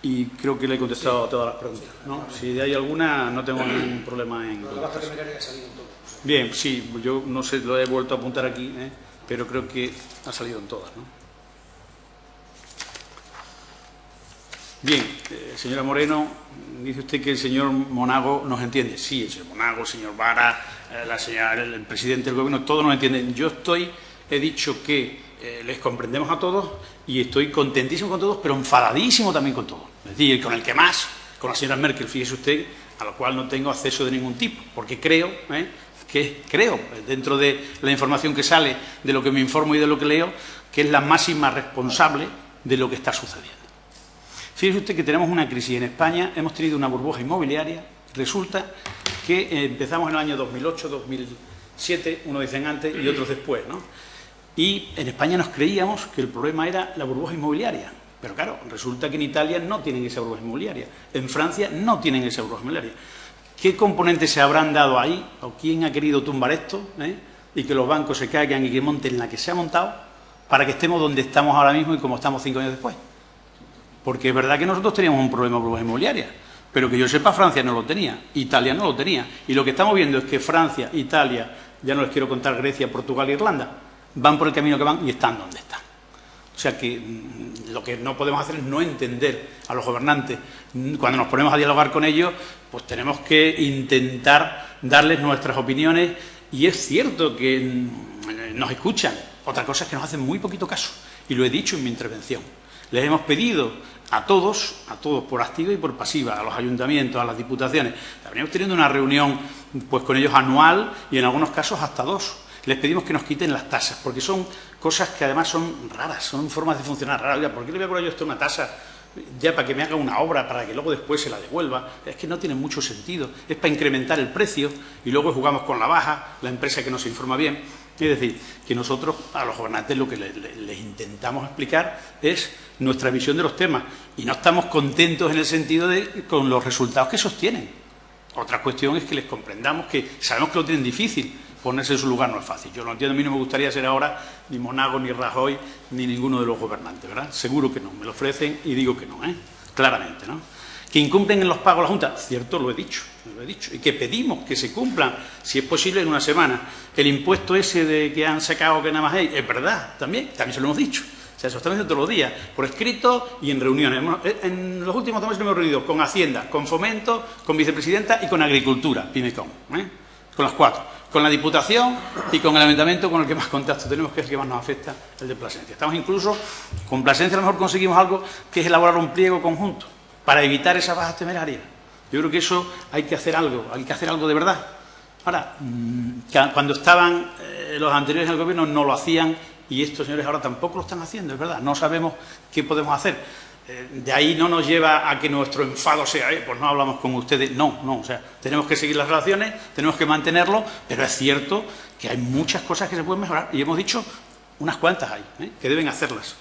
Y creo que le he contestado a todas las preguntas, ¿no? Si hay alguna, no tengo ningún problema en contestar. Bien, sí, yo no sé, lo he vuelto a apuntar aquí, pero creo que ha salido en todas, ¿no? Bien, señora Moreno, dice usted que el señor Monago nos entiende. Sí, el señor Monago, el señor Vara, el presidente del Gobierno, todos nos entienden. Yo he dicho que les comprendemos a todos y estoy contentísimo con todos, pero enfadadísimo también con todos. Es decir, con el que más, con la señora Merkel, fíjese usted, a la cual no tengo acceso de ningún tipo, porque creo, dentro de la información que sale, de lo que me informo y de lo que leo, que es la máxima responsable de lo que está sucediendo. Fíjese usted que tenemos una crisis en España, hemos tenido una burbuja inmobiliaria, resulta que empezamos en el año 2008, 2007, unos dicen antes y otros después, ¿no? Y en España nos creíamos que el problema era la burbuja inmobiliaria, pero claro, resulta que en Italia no tienen esa burbuja inmobiliaria, en Francia no tienen esa burbuja inmobiliaria. ¿Qué componentes se habrán dado ahí? ¿O quién ha querido tumbar esto? Y que los bancos se caigan y que monten la que se ha montado para que estemos donde estamos ahora mismo y como estamos 5 años después. Porque es verdad que nosotros teníamos un problema con las inmobiliarias, pero que yo sepa, Francia no lo tenía, Italia no lo tenía. Y lo que estamos viendo es que Francia, Italia, ya no les quiero contar Grecia, Portugal e Irlanda, van por el camino que van y están donde están. O sea que lo que no podemos hacer es no entender a los gobernantes. Cuando nos ponemos a dialogar con ellos, pues tenemos que intentar darles nuestras opiniones, y es cierto que nos escuchan. Otra cosa es que nos hacen muy poquito caso, y lo he dicho en mi intervención. Les hemos pedido a todos por activa y por pasiva, a los ayuntamientos, a las diputaciones. Veníamos teniendo una reunión pues con ellos anual y en algunos casos hasta 2. Les pedimos que nos quiten las tasas, porque son cosas que además son raras, son formas de funcionar raras. Oiga, ¿por qué le voy a cobrar yo a usted una tasa ya para que me haga una obra, para que luego después se la devuelva? Es que no tiene mucho sentido. Es para incrementar el precio y luego jugamos con la baja, la empresa que no se informa bien. Es decir, que nosotros a los gobernantes lo que les intentamos explicar es nuestra visión de los temas, y no estamos contentos en el sentido de con los resultados que sostienen. Otra cuestión es que les comprendamos que sabemos que lo tienen difícil. Ponerse en su lugar no es fácil. Yo lo entiendo, a mí no me gustaría ser ahora ni Monago, ni Rajoy, ni ninguno de los gobernantes, ¿verdad? Seguro que no, me lo ofrecen y digo que no, claramente, ¿no? Que incumplen en los pagos la Junta, cierto, lo he dicho, y que pedimos que se cumplan, si es posible, en una semana. El impuesto ese de que han sacado que nada más hay, es verdad, también se lo hemos dicho. O sea, eso estamos diciendo todos los días, por escrito y en reuniones. En los últimos 2 meses nos hemos reunido con Hacienda, con Fomento, con Vicepresidenta y con Agricultura, PIMECON, con las 4. Con la Diputación y con el Ayuntamiento con el que más contacto tenemos, que es el que más nos afecta, el de Plasencia. Estamos incluso, con Plasencia a lo mejor conseguimos algo, que es elaborar un pliego conjunto para evitar esas bajas temerarias. Yo creo que eso hay que hacer algo de verdad. Ahora, cuando estaban los anteriores en el Gobierno no lo hacían, y estos señores ahora tampoco lo están haciendo, es verdad. No sabemos qué podemos hacer. De ahí no nos lleva a que nuestro enfado sea, pues no hablamos con ustedes, no, o sea, tenemos que seguir las relaciones, tenemos que mantenerlo, pero es cierto que hay muchas cosas que se pueden mejorar, y hemos dicho unas cuantas hay, que deben hacerlas.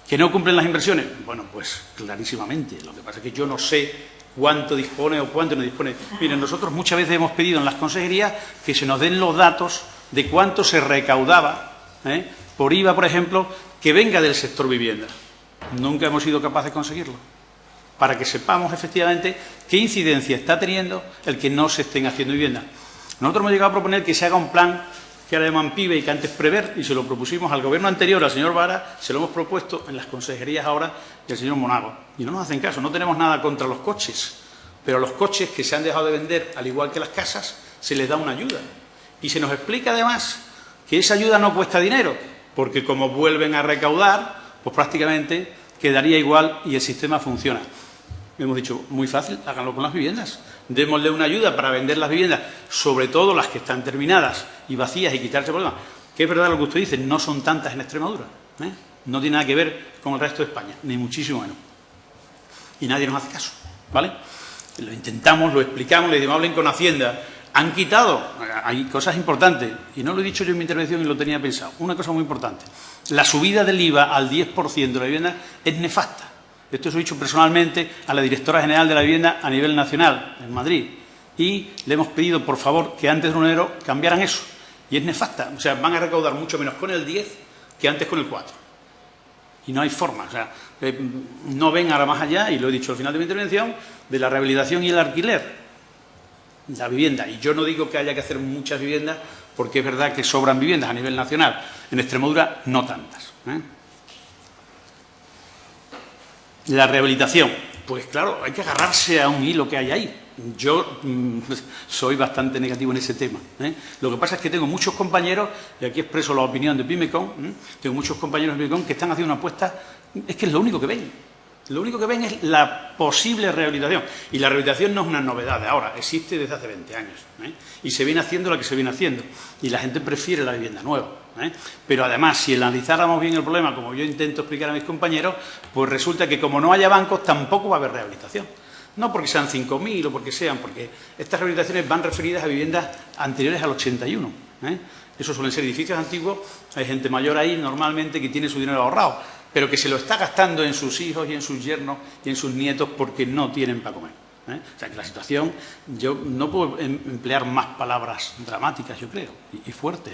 ¿Que no cumplen las inversiones? Bueno, pues clarísimamente, lo que pasa es que yo no sé cuánto dispone o cuánto no dispone. Miren, nosotros muchas veces hemos pedido en las consejerías que se nos den los datos de cuánto se recaudaba por IVA, por ejemplo, que venga del sector vivienda. Nunca hemos sido capaces de conseguirlo, para que sepamos efectivamente qué incidencia está teniendo el que no se estén haciendo vivienda. Nosotros hemos llegado a proponer que se haga un plan que ahora llaman PIBE y que antes Prever, y se lo propusimos al Gobierno anterior, al señor Vara, se lo hemos propuesto en las consejerías ahora y al señor Monago. Y no nos hacen caso, no tenemos nada contra los coches, pero a los coches que se han dejado de vender, al igual que las casas, se les da una ayuda. Y se nos explica además que esa ayuda no cuesta dinero, porque como vuelven a recaudar, pues prácticamente quedaría igual y el sistema funciona. Hemos dicho, muy fácil, háganlo con las viviendas. Démosle una ayuda para vender las viviendas, sobre todo las que están terminadas y vacías, y quitarse problemas. Que es verdad lo que usted dice, no son tantas en Extremadura. No tiene nada que ver con el resto de España, ni muchísimo menos. Y nadie nos hace caso, ¿vale? Lo intentamos, lo explicamos, le decimos, hablen con Hacienda. Han quitado, hay cosas importantes, y no lo he dicho yo en mi intervención y lo tenía pensado, una cosa muy importante. La subida del IVA al 10% de la vivienda es nefasta. Esto se lo he dicho personalmente a la directora general de la vivienda a nivel nacional, en Madrid, y le hemos pedido, por favor, que antes de enero cambiaran eso. Y es nefasta, o sea, van a recaudar mucho menos con el 10 que antes con el 4. Y no hay forma, o sea, no ven ahora más allá, y lo he dicho al final de mi intervención, de la rehabilitación y el alquiler. La vivienda, y yo no digo que haya que hacer muchas viviendas, porque es verdad que sobran viviendas a nivel nacional. En Extremadura, no tantas. La rehabilitación, pues claro, hay que agarrarse a un hilo que hay ahí. Yo soy bastante negativo en ese tema. Lo que pasa es que tengo muchos compañeros, y aquí expreso la opinión de PIMECON, tengo muchos compañeros de PIMECON que están haciendo una apuesta, es que es lo único que ven. Lo único que ven es la posible rehabilitación. Y la rehabilitación no es una novedad de ahora, existe desde hace 20 años. Y se viene haciendo lo que se viene haciendo. Y la gente prefiere la vivienda nueva. Pero además, si analizáramos bien el problema, como yo intento explicar a mis compañeros, pues resulta que como no haya bancos, tampoco va a haber rehabilitación. No porque sean 5.000 o porque sean, porque estas rehabilitaciones van referidas a viviendas anteriores al 81. Esos suelen ser edificios antiguos, hay gente mayor ahí normalmente que tiene su dinero ahorrado, pero que se lo está gastando en sus hijos y en sus yernos y en sus nietos porque no tienen para comer. O sea, que la situación, yo no puedo emplear más palabras dramáticas, yo creo, y fuertes.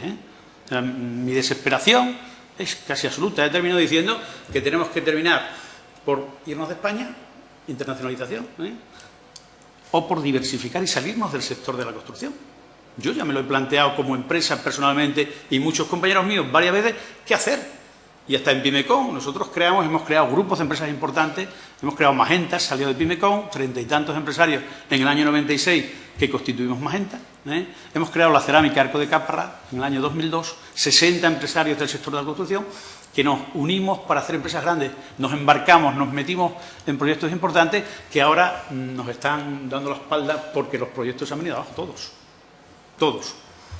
O sea, mi desesperación es casi absoluta. He terminado diciendo que tenemos que terminar por irnos de España, internacionalización, o por diversificar y salirnos del sector de la construcción. Yo ya me lo he planteado como empresa personalmente y muchos compañeros míos varias veces, ¿qué hacer? Y hasta en Pimecon nosotros hemos creado grupos de empresas importantes, hemos creado Magenta, salió de Pimecon, 30 y tantos empresarios en el año 96 que constituimos Magenta. Hemos creado la cerámica Arco de Caparra en el año 2002, 60 empresarios del sector de la construcción que nos unimos para hacer empresas grandes, nos embarcamos, nos metimos en proyectos importantes que ahora nos están dando la espalda porque los proyectos se han venido abajo todos.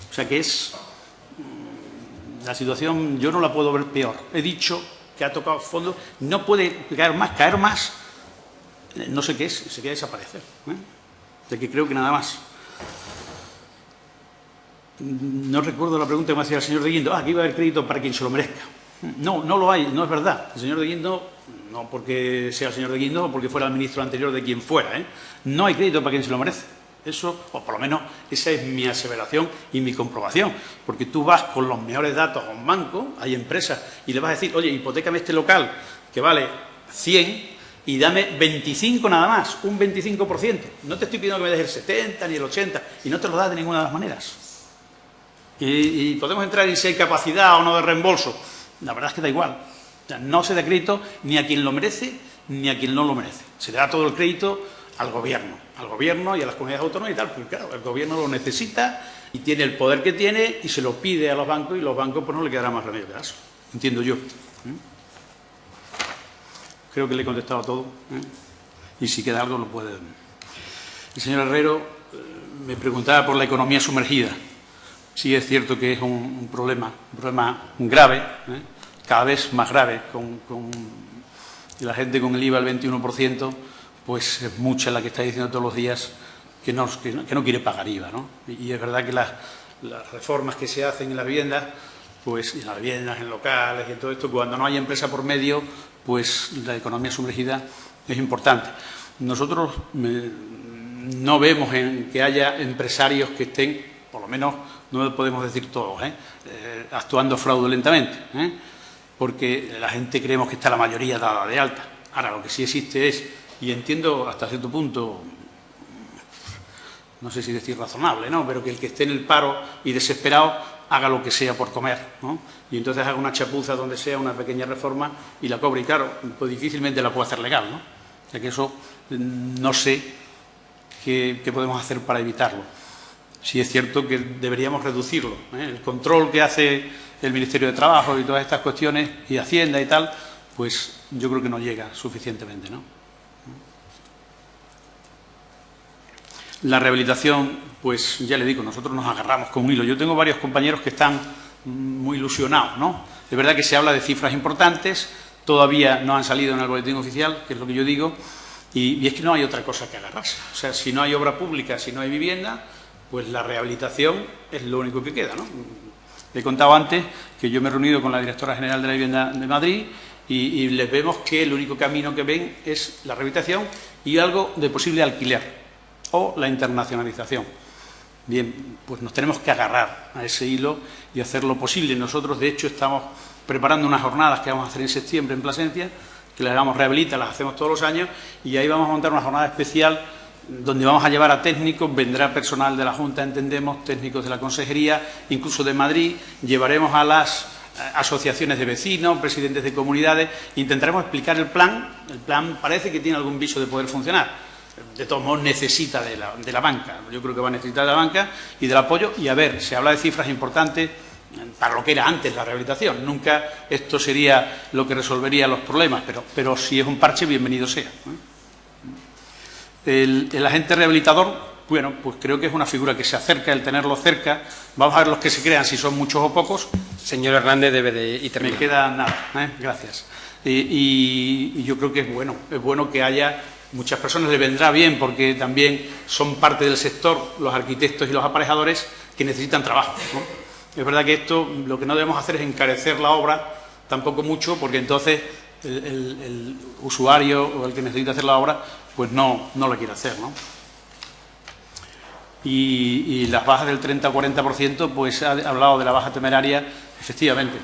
O sea que es... La situación yo no la puedo ver peor. He dicho que ha tocado fondo, no puede caer más, no sé qué es, se queda desaparecer. De que creo que nada más. No recuerdo la pregunta que me hacía el señor de Guindo. Aquí va a haber crédito para quien se lo merezca. No lo hay, no es verdad. El señor de Guindo, no porque sea el señor de Guindo o porque fuera el ministro anterior de quien fuera, no hay crédito para quien se lo merece. Eso, o por lo menos esa es mi aseveración y mi comprobación, porque tú vas con los mejores datos a un banco, hay empresas, y le vas a decir, oye, hipotécame este local que vale 100 y dame 25 nada más, un 25%. No te estoy pidiendo que me des el 70 ni el 80, y no te lo das de ninguna de las maneras. Y podemos entrar en si hay capacidad o no de reembolso. La verdad es que da igual. O sea, no se da crédito ni a quien lo merece ni a quien no lo merece. Se le da todo el crédito al gobierno y a las comunidades autónomas y tal, porque claro, el gobierno lo necesita y tiene el poder que tiene y se lo pide a los bancos y los bancos pues no le quedará más remedio que eso, entiendo yo. Creo que le he contestado todo, y si queda algo lo puede... El señor Herrero me preguntaba por la economía sumergida. Sí es cierto que es un problema grave, cada vez más grave, y la gente con el IVA al 21%, pues es mucha la que está diciendo todos los días que no quiere pagar IVA, ¿no? Y es verdad que las reformas que se hacen en las viviendas, pues en las viviendas, en locales y en todo esto, cuando no hay empresa por medio, pues la economía sumergida es importante. Nosotros no vemos en que haya empresarios que estén, por lo menos no podemos decir todos, actuando fraudulentamente, porque la gente creemos que está la mayoría dada de alta. Ahora, lo que sí existe es, y entiendo hasta cierto punto, no sé si decir razonable, ¿no?, pero que el que esté en el paro y desesperado haga lo que sea por comer, ¿no?, y entonces haga una chapuza donde sea, una pequeña reforma y la cobre. Y claro, pues difícilmente la puede hacer legal, ¿no? O sea que eso no sé qué podemos hacer para evitarlo. Sí es cierto que deberíamos reducirlo, el control que hace el Ministerio de Trabajo y todas estas cuestiones, y Hacienda y tal, pues yo creo que no llega suficientemente, ¿no? La rehabilitación, pues ya le digo, nosotros nos agarramos con un hilo. Yo tengo varios compañeros que están muy ilusionados, ¿no? Es verdad que se habla de cifras importantes, todavía no han salido en el boletín oficial, que es lo que yo digo, y es que no hay otra cosa que agarrarse. O sea, si no hay obra pública, si no hay vivienda, pues la rehabilitación es lo único que queda, ¿no? Le he contado antes que yo me he reunido con la directora general de la Vivienda de Madrid y les vemos que el único camino que ven es la rehabilitación y algo de posible alquiler o la internacionalización. Bien, pues nos tenemos que agarrar a ese hilo y hacer lo posible. Nosotros, de hecho, estamos preparando unas jornadas que vamos a hacer en septiembre en Plasencia, que las llamamos Rehabilita, las hacemos todos los años, y ahí vamos a montar una jornada especial donde vamos a llevar a técnicos, vendrá personal de la Junta, entendemos, técnicos de la Consejería, incluso de Madrid, llevaremos a las asociaciones de vecinos, presidentes de comunidades, intentaremos explicar el plan parece que tiene algún viso de poder funcionar. De todos modos necesita de la banca, yo creo que va a necesitar de la banca y del apoyo, y a ver, se habla de cifras importantes para lo que era antes la rehabilitación, nunca esto sería lo que resolvería los problemas, pero si es un parche, bienvenido sea. El agente rehabilitador, bueno, pues creo que es una figura que se acerca, el tenerlo cerca, vamos a ver los que se crean, si son muchos o pocos. Señor Hernández, debe de ir terminando. Me queda nada, gracias. Y yo creo que es bueno que haya... Muchas personas les vendrá bien porque también son parte del sector, los arquitectos y los aparejadores, que necesitan trabajo, ¿no? Es verdad que esto lo que no debemos hacer es encarecer la obra, tampoco mucho, porque entonces el usuario o el que necesita hacer la obra, pues no la quiere hacer, ¿no? Y las bajas del 30 o 40%, pues ha hablado de la baja temeraria, efectivamente.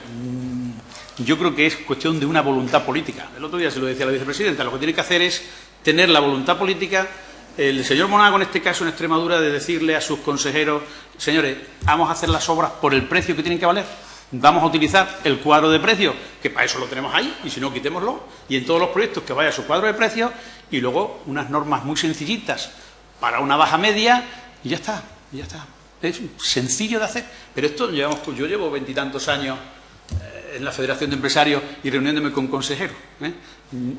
Yo creo que es cuestión de una voluntad política. El otro día se lo decía la vicepresidenta, lo que tiene que hacer es tener la voluntad política. El señor Monago, en este caso en Extremadura, de decirle a sus consejeros, señores, vamos a hacer las obras por el precio que tienen que valer. Vamos a utilizar el cuadro de precios, que para eso lo tenemos ahí, y si no, quitémoslo. Y en todos los proyectos que vaya su cuadro de precios, y luego unas normas muy sencillitas para una baja media, y ya está, y ya está. Es sencillo de hacer. Pero esto, yo llevo 20 y tantos años en la Federación de Empresarios y reuniéndome con consejeros.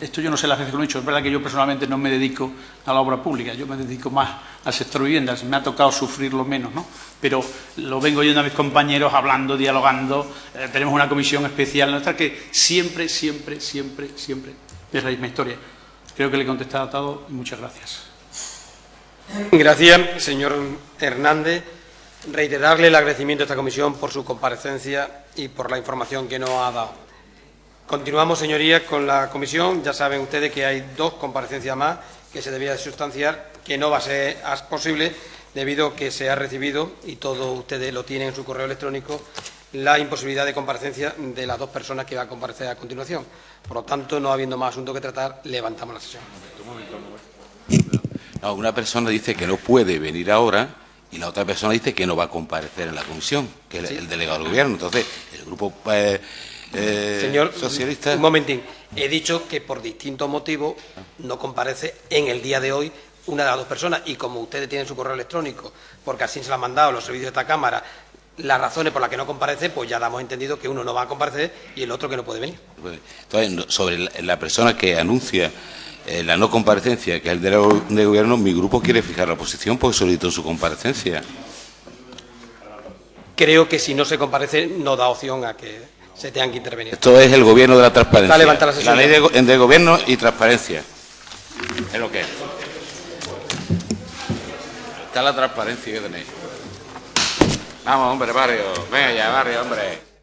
Esto yo no sé las veces que lo he dicho. Es verdad que yo personalmente no me dedico a la obra pública, yo me dedico más al sector viviendas. Me ha tocado sufrirlo menos, ¿no? Pero lo vengo oyendo a mis compañeros hablando, dialogando. Tenemos una comisión especial nuestra que siempre es la misma historia. Creo que le he contestado a todo y muchas gracias. Gracias, señor Hernández. Reiterarle el agradecimiento a esta comisión por su comparecencia y por la información que nos ha dado. Continuamos, señorías, con la comisión. Ya saben ustedes que hay 2 comparecencias más que se debía sustanciar, que no va a ser posible debido a que se ha recibido, y todos ustedes lo tienen en su correo electrónico, la imposibilidad de comparecencia de las 2 personas que van a comparecer a continuación. Por lo tanto, no habiendo más asunto que tratar, levantamos la sesión. No, una persona dice que no puede venir ahora y la otra persona dice que no va a comparecer en la comisión, que es el delegado del Gobierno. Entonces, el grupo señor socialista... Un momentín. He dicho que por distintos motivos no comparece en el día de hoy una de las 2 personas, y como ustedes tienen su correo electrónico, porque así se lo han mandado los servicios de esta Cámara, las razones por las que no comparece, pues ya damos entendido que uno no va a comparecer y el otro que no puede venir. Entonces, sobre la persona que anuncia la no comparecencia, que es el delegado de Gobierno, mi grupo quiere fijar la posición porque solicitó su comparecencia. Creo que si no se comparece no da opción a que se tengan que intervenir. Esto es el Gobierno de la transparencia. Está levantada la sesión. La ley de Gobierno y transparencia. Es lo que es. Está la transparencia que tenéis. Vamos, hombre, Barrio. Venga ya, Barrio, hombre.